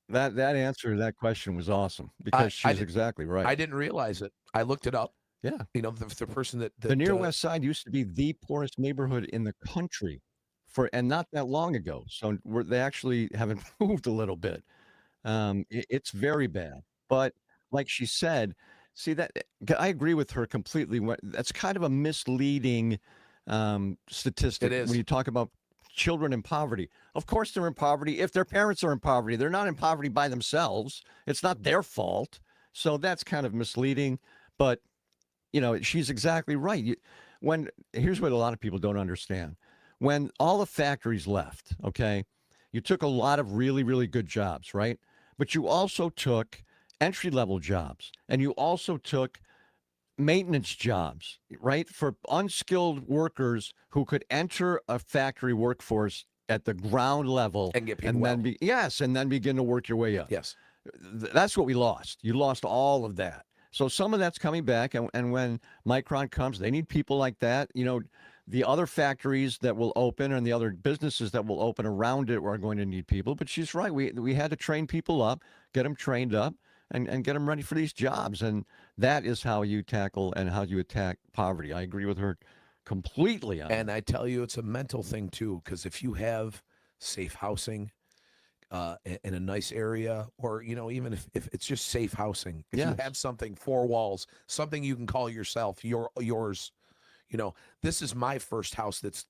That answer to that question was awesome, because she's exactly right. I didn't realize it. I looked it up. Yeah. The person that the near West Side used to be the poorest neighborhood in the country and not that long ago. So they actually have improved a little bit. It's very bad. But like she said, see, that I agree with her completely. That's kind of a misleading statistic. It is. When you talk about children in poverty. Of course they're in poverty. If their parents are in poverty, they're not in poverty by themselves. It's not their fault. So that's kind of misleading. But, she's exactly right. Here's what a lot of people don't understand. When all the factories left, okay, you took a lot of really, really good jobs, right? But you also took entry-level jobs, and you also took maintenance jobs, right? For unskilled workers who could enter a factory workforce at the ground level and get paid and well. and then begin to work your way up. Yes. That's what we lost. You lost all of that. So some of that's coming back. And when Micron comes, they need people like that. The other factories that will open and the other businesses that will open around it are going to need people. But she's right. We had to train people up, get them trained up, and get them ready for these jobs. And that is how you tackle and how you attack poverty. I agree with her completely on And I tell you, it's a mental thing, too, because if you have safe housing, in a nice area, or even if it's just safe housing, if you Yes. have something, four walls, something you can call yourself, yours. This is my first house that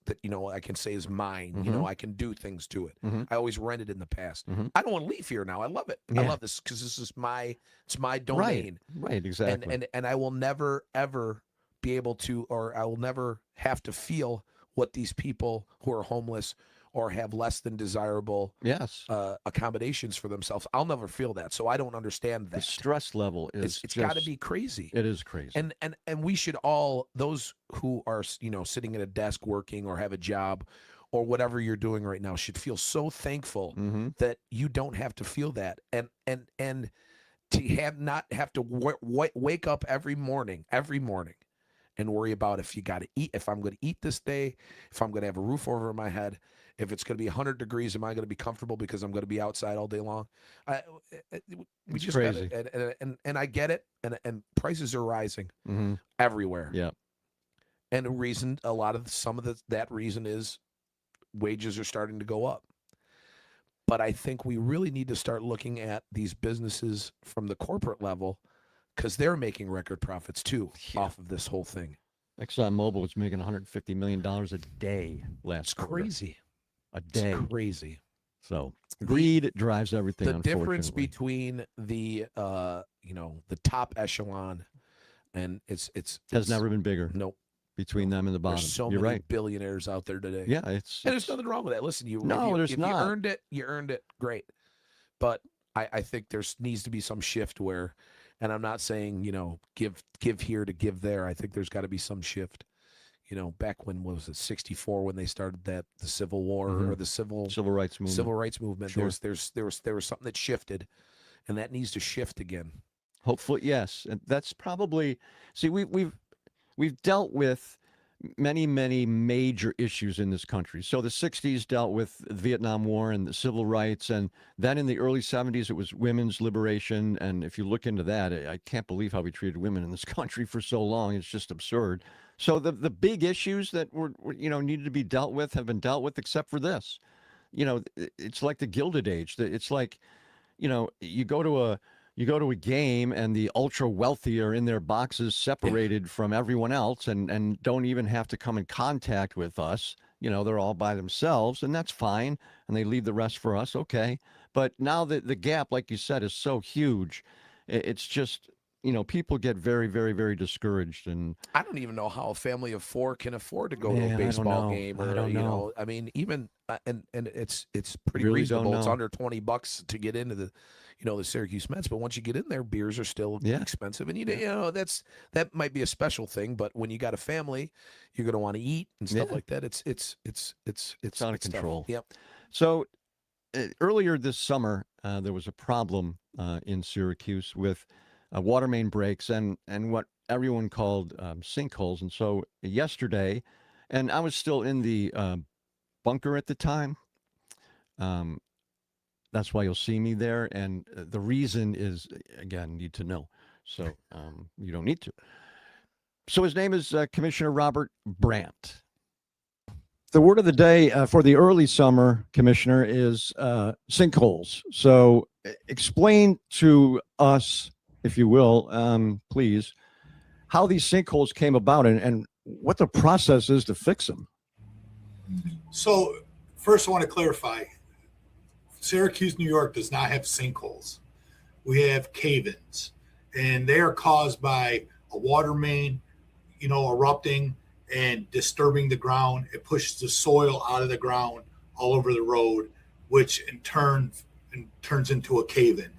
I can say is mine. Mhm. I can do things to it. Mhm. I always rented in the past. Mhm. I don't want to leave here now. I love it. I Yeah. love this because this is my Right. domain. Right. Exactly. And I will never ever be able to, or I will never have to feel what these people who are homeless or have less than desirable Yes. accommodations for themselves. I'll never feel that, so I don't understand The that. stress level is It's got to just- be crazy. It is crazy. And we should all, those who are sitting at a desk working or have a job or whatever you're doing right now, should feel so thankful Mm-hmm. that you don't have to feel that, and to not have to wake up every morning and worry about if you got to eat, if I'm going to eat this day, if I'm going to have a roof over my head, if it's going to be 100 degrees, am I going to be comfortable because I'm going to be outside all day long? We It's just crazy. got it, and I get it, and prices are rising Mm-hmm. everywhere. Yeah. And some of that reason is wages are starting to go up. But I think we really need to start looking at these businesses from the corporate level, because they're making record profits too off of this whole thing. ExxonMobil was making $150 million a day last It's quarter. crazy. A day. It's crazy. So greed drives everything. The difference unfortunately. between the top echelon and it's has never been bigger. Nope. Between them and the bottom. There's so You're many right. billionaires out there today. Yeah, and there's nothing wrong with that. Listen, if you earned it, you earned it. Great. But I think needs to be some shift where, and I'm not saying, give here to give there. I think there's got to be some shift. Back when, what was it, 1964, when they started the Civil War or the civil rights movement. Civil rights movement. Sure. There was something that shifted, and that needs to shift again. Hopefully, yes. And that's probably, see, we've dealt with many major issues in this country. So the 60s dealt with the Vietnam War and the civil rights, and then in the early 70s it was women's liberation. And if you look into that, I can't believe how we treated women in this country for so long. It's just absurd. So the big issues that were needed to be dealt with have been dealt with, except for this. It's like the Gilded Age. It's like, you go to a game and the ultra wealthy are in their boxes separated from everyone else and don't even have to come in contact with us. They're all by themselves, and that's fine. And they leave the rest for us. Okay. But now the gap, like you said, is so huge. It's just, people get very, very, very discouraged. And I don't even know how a family of four can afford to go to a I don't baseball know. game, I or don't know. I mean, even and it's pretty Really don't reasonable. It's know. under $20 to get into the Syracuse Mets, but once you get in there, beers are still expensive, and that might be a special thing. But when you got a family, you're going to want to eat and stuff like that. It's out of control. Yep. So earlier this summer, there was a problem in Syracuse with water main breaks and what everyone called sinkholes. And so yesterday, and I was still in the bunker at the time. That's why you'll see me there. And the reason is, again, need to know. So you don't need to. So his name is Commissioner Robert Brandt. The word of the day for the early summer, Commissioner, is sinkholes. So explain to us, if you will, please, how these sinkholes came about and what the process is to fix them. So first I want to clarify, Syracuse, New York does not have sinkholes. We have cave-ins, and they are caused by a water main, erupting and disturbing the ground. It pushes the soil out of the ground all over the road, which in turn turns into a cave-in.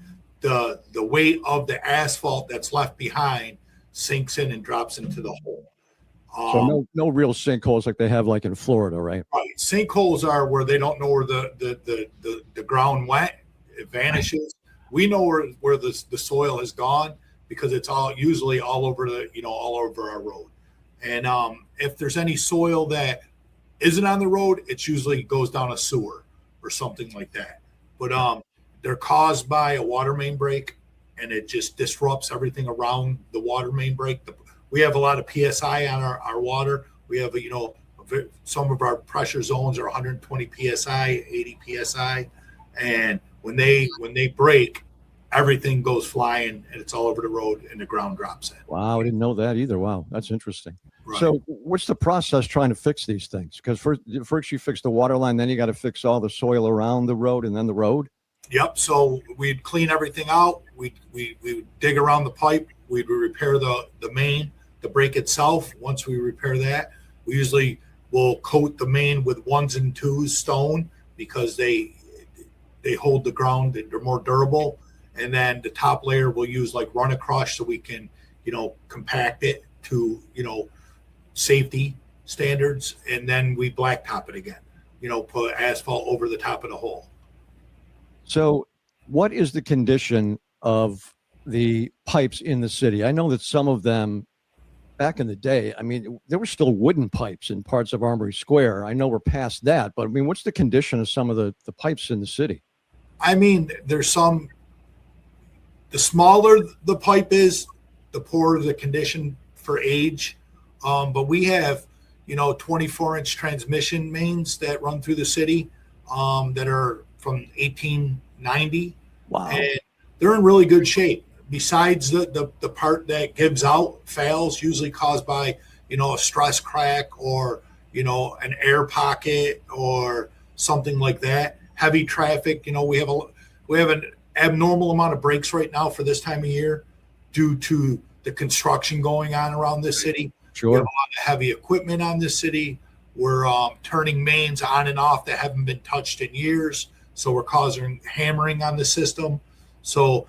The weight of the asphalt that's left behind sinks in and drops into the hole. So no real sinkholes like they have like in Florida, right? Right. Sinkholes are where they don't know where the ground went. It vanishes. We know where the soil has gone because it's usually all over all over our road. And if there's any soil that isn't on the road, it usually goes down a sewer or something like that. But they're caused by a water main break, and it just disrupts everything around the water main break. We have a lot of PSI on our water. We have, some of our pressure zones are 120 PSI, 80 PSI. And when they break, everything goes flying and it's all over the road and the ground drops in. Wow, I didn't know that either. Wow, that's interesting. Right. So what's the process trying to fix these things? Because first you fix the water line, then you got to fix all the soil around the road and then the road. Yep. So we'd clean everything out. We would dig around the pipe. We'd repair the main, the break itself. Once we repair that, we usually will coat the main with 1s and 2s stone because they hold the ground. They're more durable. And then the top layer we'll use like run across so we can, compact it to, safety standards. And then we blacktop it again, put asphalt over the top of the hole. So what is the condition of the pipes in the city? I know that some of them back in the day, I mean, there were still wooden pipes in parts of Armory Square. I know we're past that, but I mean, what's the condition of some of the pipes in the city? I mean, there's some, the smaller the pipe is, the poorer the condition for age. But we have, 24-inch transmission mains that run through the city that are from 1890. Wow. And they're in really good shape. Besides the part that gives out, fails, usually caused by, a stress crack or, an air pocket or something like that. Heavy traffic, we have an abnormal amount of breaks right now for this time of year due to the construction going on around this city. Sure. We have a lot of heavy equipment on this city. We're turning mains on and off that haven't been touched in years. So we're causing hammering on the system. So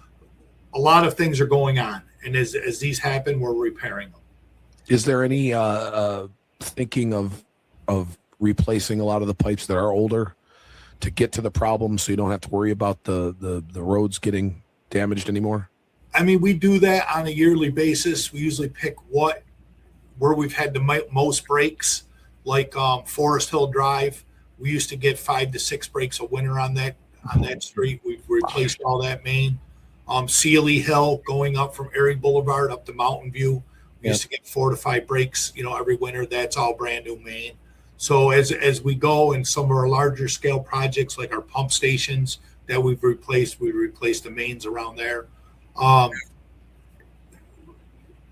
a lot of things are going on. And as these happen, we're repairing them. Is there any thinking of replacing a lot of the pipes that are older to get to the problem so you don't have to worry about the roads getting damaged anymore? I mean, we do that on a yearly basis. We usually pick where we've had the most breaks, like Forest Hill Drive. We used to get 5 to 6 breaks a winter on that street. We've replaced all that main. Sealy Hill going up from Erie Boulevard up to Mountain View. We used to get 4 to 5 breaks, every winter. That's all brand new main. So as we go in some of our larger scale projects, like our pump stations that we've replaced, we replaced the mains around there.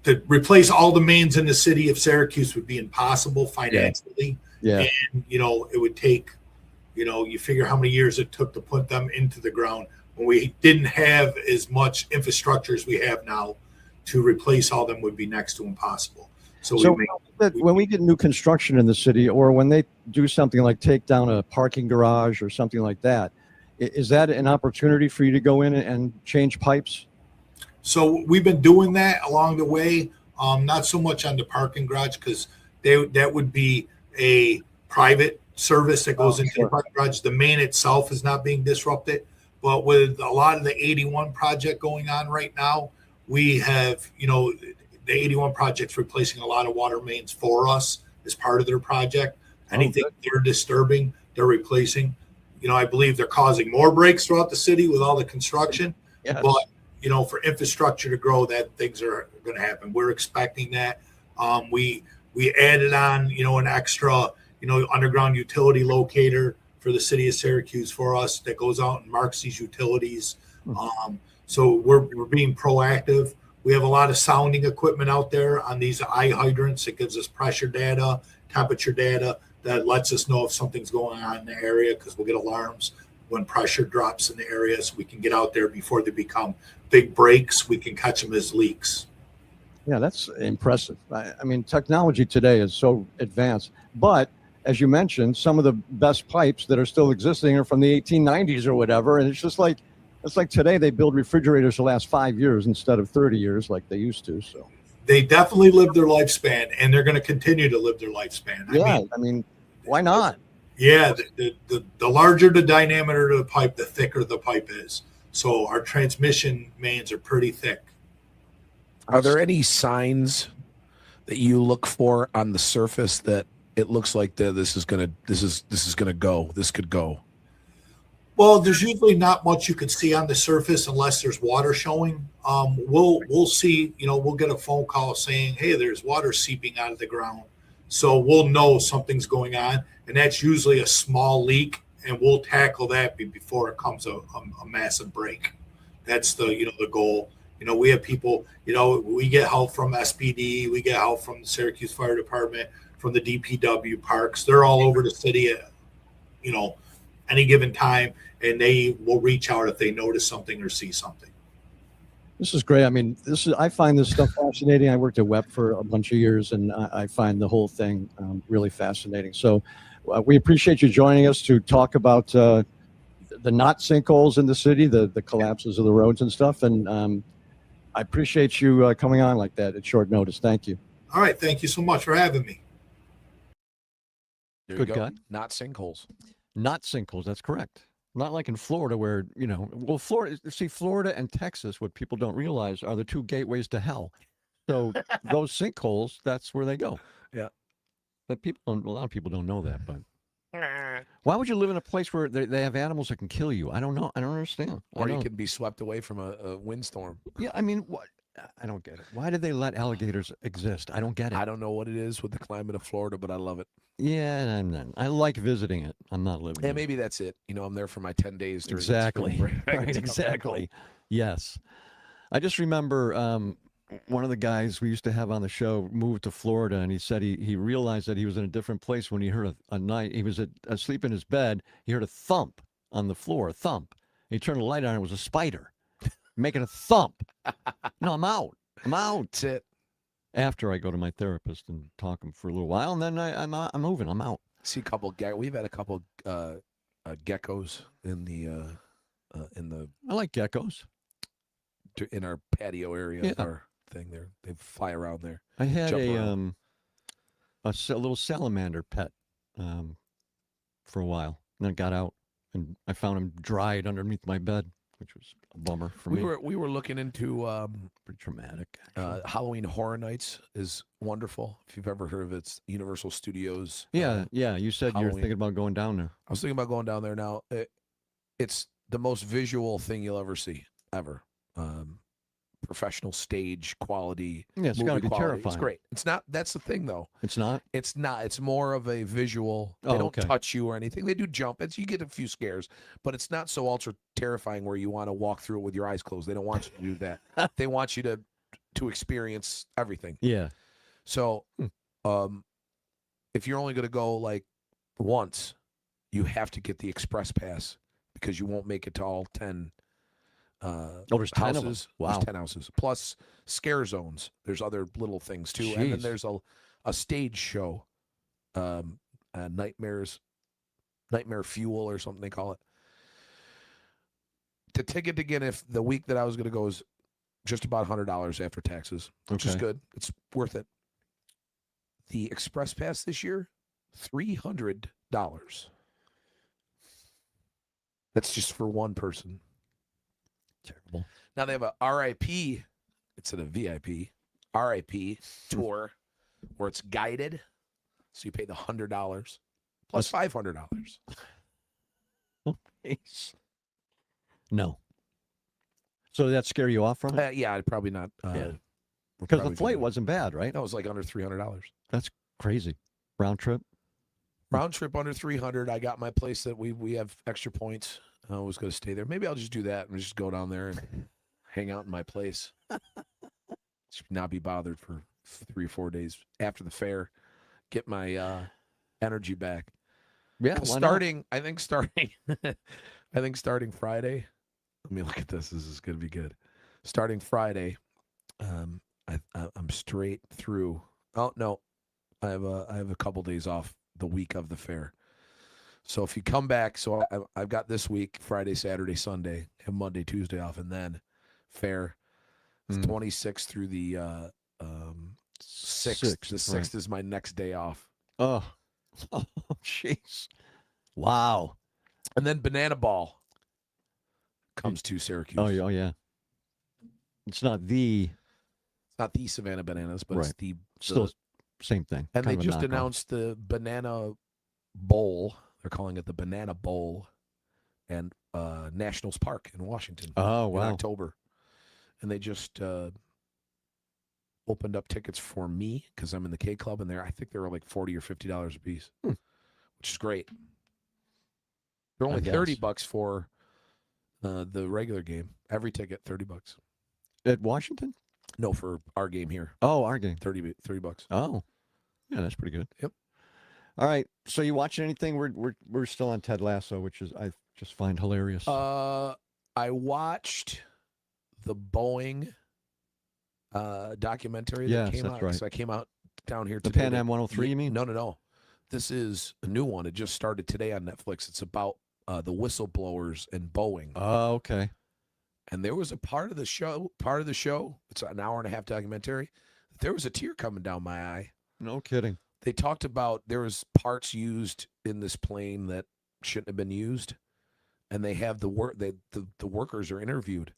To replace all the mains in the city of Syracuse would be impossible financially. Yeah. And, it would take, you figure how many years it took to put them into the ground when we didn't have as much infrastructure as we have now. To replace all them would be next to impossible. So when we get new construction in the city, or when they do something like take down a parking garage or something like that, is that an opportunity for you to go in and change pipes? So we've been doing that along the way. Not so much on the parking garage because that would be a private service that goes into the parking garage. The main itself is not being disrupted. But with a lot of the 81 project going on right now, we have, the 81 project's replacing a lot of water mains for us as part of their project. Anything they're disturbing, they're replacing. I believe they're causing more breaks throughout the city with all the construction. Yes. But, for infrastructure to grow, that things are going to happen. We're expecting that. We added on, an extra, underground utility locator for the city of Syracuse for us that goes out and marks these utilities. So we're being proactive. We have a lot of sounding equipment out there on these eye hydrants. It gives us pressure data, temperature data that lets us know if something's going on in the area because we'll get alarms when pressure drops in the area so we can get out there before they become big breaks. We can catch them as leaks. Yeah, that's impressive. I mean, technology today is so advanced. But as you mentioned, some of the best pipes that are still existing are from the 1890s or whatever. And it's like today they build refrigerators to last 5 years instead of 30 years like they used to. So they definitely live their lifespan, and they're going to continue to live their lifespan. I mean, why not? Yeah, the larger the diameter of the pipe, the thicker the pipe is. So our transmission mains are pretty thick. Are there any signs that you look for on the surface that it looks like this could go? Well, there's usually not much you can see on the surface unless there's water showing. We'll see, we'll get a phone call saying, hey, there's water seeping out of the ground. So we'll know something's going on. And that's usually a small leak and we'll tackle that before it comes a massive break. That's the goal. We have people. We get help from SPD, we get help from the Syracuse Fire Department, from the DPW parks. They're all over the city at any given time, and they will reach out if they notice something or see something. This is great. I mean, I find this stuff fascinating. I worked at WEP for a bunch of years, and I find the whole thing really fascinating. So we appreciate you joining us to talk about the not sinkholes in the city, the collapses of the roads and stuff. And I appreciate you coming on like that at short notice. Thank you. All right. Thank you so much for having me. There Good you go. guy. Not sinkholes. Not sinkholes. That's correct. Not like in Florida where, Florida and Texas, what people don't realize are the two gateways to hell. So those sinkholes, that's where they go. Yeah. But a lot of people don't know that, but why would you live in a place where they have animals that can kill you? I don't know. I don't understand. Or you can be swept away from a windstorm. Yeah, I mean, what? I don't get it. Why did they let alligators exist? I don't get it. I don't know what it is with the climate of Florida, but I love it. Yeah, I like visiting it. I'm not living. Yeah, there. maybe that's it. I'm there for my 10 days during Exactly. spring break. Right. Exactly. Yes. I just remember one of the guys we used to have on the show moved to Florida, and he said he realized that he was in a different place when he heard a night. He was asleep in his bed. He heard a thump on the floor, a thump. He turned the light on. It was a spider making a thump. No, I'm out. That's it. After I go to my therapist and talk to him for a little while, and then I'm moving. I'm out. See a couple. We've had a couple geckos in the I like geckos. in our patio area of our thing there. They fly around there. I had Jump a around. a little salamander pet for a while, and then it got out, and I found him dried underneath my bed, which was a bummer for me. We were looking into Pretty traumatic. Halloween Horror Nights is wonderful. If you've ever heard of it, it's Universal Studios. Yeah. You said you're Halloween. thinking about going down there. I was thinking about going down there now. It's the most visual thing you'll ever see, ever. Professional stage quality. Yeah, it's got to movie be quality. terrifying. It's great. It's not. That's the thing, though. It's not. It's not. It's more of a visual. They Oh, don't okay. touch you or anything. They do jump. You get a few scares, but it's not so ultra terrifying where you want to walk through it with your eyes closed. They don't want you to do that. They want you to experience everything. Yeah. So, if you're only going to go like once, you have to get the express pass because you won't make it to all 10 there's 10 of them. houses. Wow. There's 10 houses. Plus scare zones. There's other little things too. And then Jeez. there's a stage show. Nightmare Fuel or something they call it. The ticket again, if the week that I was going to go is just about $100 after taxes, which is Okay. good. It's worth it. The express pass this year, $300. That's just for one person. Terrible. Now they have a RIP instead of VIP, RIP tour where it's guided. So you pay the $100 plus $500. Jeez. No. So did that scare you off from it? Yeah, I'd probably not. Yeah. We'll Because probably the do flight that. wasn't bad, right? That was like under $300. That's crazy. Round trip. Round trip under 300. I got my place that we have extra points. I was going to stay there. Maybe I'll just do that and just go down there and hang out in my place. Just not be bothered for 3 or 4 days after the fair. Get my energy back. Yeah. Why not? Starting Friday. Let me look at this. This is going to be good. Starting Friday, I'm straight through. Oh no, I have a couple days off the week of the fair. So if you come back, so I've got this week Friday, Saturday, Sunday, and Monday, Tuesday off, and then fair. It's 26th through the 6th. The 6th right. is my next day off. Oh, jeez. Wow. And then Banana Ball comes to Syracuse. Oh, yeah. It's not the It's not the Savannah Bananas, but it's Right. the still same thing. and kind they of a just knockoff. announced the Banana Bowl. They're calling it the Banana Bowl, and Nationals Park in Washington. Oh, In wow. October, and they just opened up tickets for me because I'm in the K Club, and I think they were like $40 or $50 a piece, which is great. They're only I guess. $30 for the regular game. Every ticket, $30. At Washington? No, for our game here, Oh, our game. $30. Oh, yeah, that's pretty good. Yep. All right. So you watching anything? We're still on Ted Lasso, which is I just find hilarious. I watched the Boeing documentary that Yes, came that's out. right. So I came out down here The today. Pan Am 103, you mean? No. This is a new one. It just started today on Netflix. It's about the whistleblowers and Boeing. Oh, okay. And there was a part of the show, it's an hour and a half documentary. There was a tear coming down my eye. No kidding. They talked about there was parts used in this plane that shouldn't have been used. And they have the workers are interviewed.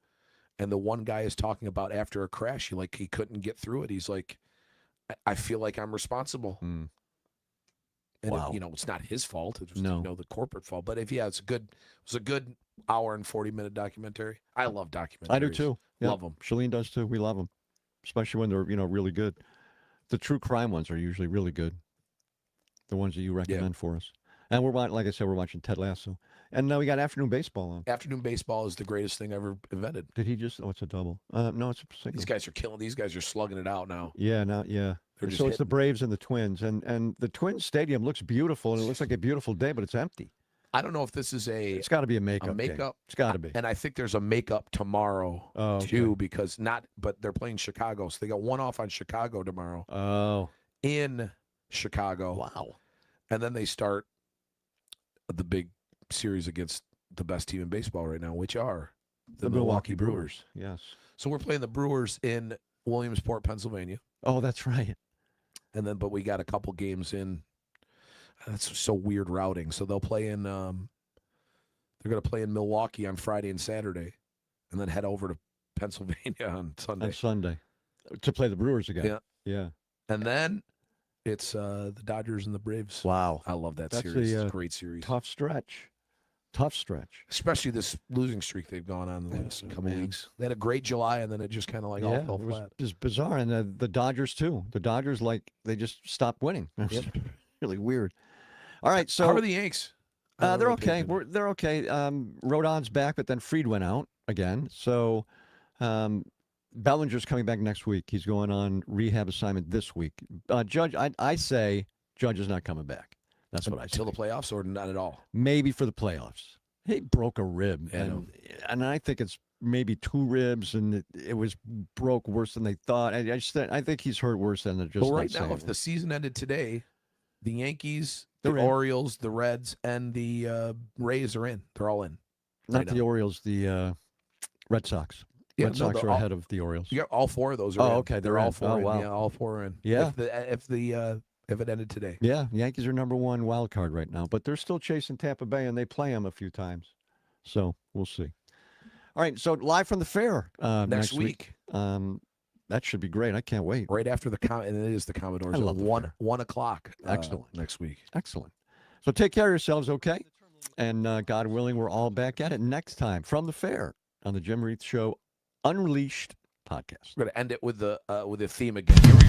And the one guy is talking about after a crash, he couldn't get through it. He's like, I feel like I'm responsible. Mm. And Wow. it's not his fault. It was No. the corporate fault. But it was a good hour and 40-minute documentary. I love documentaries. I do too. Yeah. Love them. Shalene does too. We love them, especially when they're really good. The true crime ones are usually really good. The ones that you recommend for us. And like I said, we're watching Ted Lasso. And now we got afternoon baseball on. Afternoon baseball is the greatest thing ever invented. Did he just? Oh, it's a double. No, it's a single. These guys are killing. These guys are slugging it out now. Yeah, They're just so it's the hitting. Braves and the Twins, and the Twins stadium looks beautiful, and it looks like a beautiful day, but it's empty. I don't know if this is It's got to be a makeup. game. It's got to be. And I think there's a makeup tomorrow Okay. too, because but they're playing Chicago, so they got one off on Chicago tomorrow Oh, in Chicago. wow. And then they start the big series against the best team in baseball right now, which are the Milwaukee Brewers. Yes. So we're playing the Brewers in Williamsport, Pennsylvania. Oh, that's right. And then, but we got a couple games in. That's so weird routing. So they'll play in. They're going to play in Milwaukee on Friday and Saturday, and then head over to Pennsylvania on Sunday. On Sunday to play the Brewers again. Yeah. Yeah. And then it's the Dodgers and the Braves. Wow. I love that That's series. a, It's a great series. Tough stretch. Especially this losing streak they've gone on the last couple weeks. They had a great July, and then it just kind of all fell it was flat. just bizarre. And the Dodgers too. The Dodgers they just stopped winning. It's really weird. All right, so How are the Yanks? I don't they're really pay okay. attention. They're okay. Rodon's back, but then Fried went out again. So Bellinger's coming back next week. He's going on rehab assignment this week. Judge, I say Judge is not coming back. That's what I say. Until the playoffs, or not at all? Maybe for the playoffs. He broke a rib, Yeah, I know. and I think it's maybe 2 ribs, and it was broke worse than they thought. I think he's hurt worse than they're just. But right not now, saying if it. the season ended today, the Yankees, the They're in. Orioles, the Reds, and the Rays are in. They're all in. Not right the now. Orioles, the Red Sox. Yeah, Red no, Sox they're are all- ahead of the Orioles. Yeah, all 4 of those are Oh, in. okay, They're they're all in. 4 Oh, in. wow. Yeah, all 4 are in. Yeah. If it ended today. Yeah, Yankees are number 1 wild card right now, but they're still chasing Tampa Bay, and they play them a few times. So we'll see. All right, so live from the fair Next week. That should be great. I can't wait. Right after and it is the Commodores I at love the 1 o'clock. Excellent. Next week. Excellent. So take care of yourselves, okay? And God willing, we're all back at it next time from the fair on the Jim Reith Show Unleashed podcast. We're going to end it with the theme again. Here we go.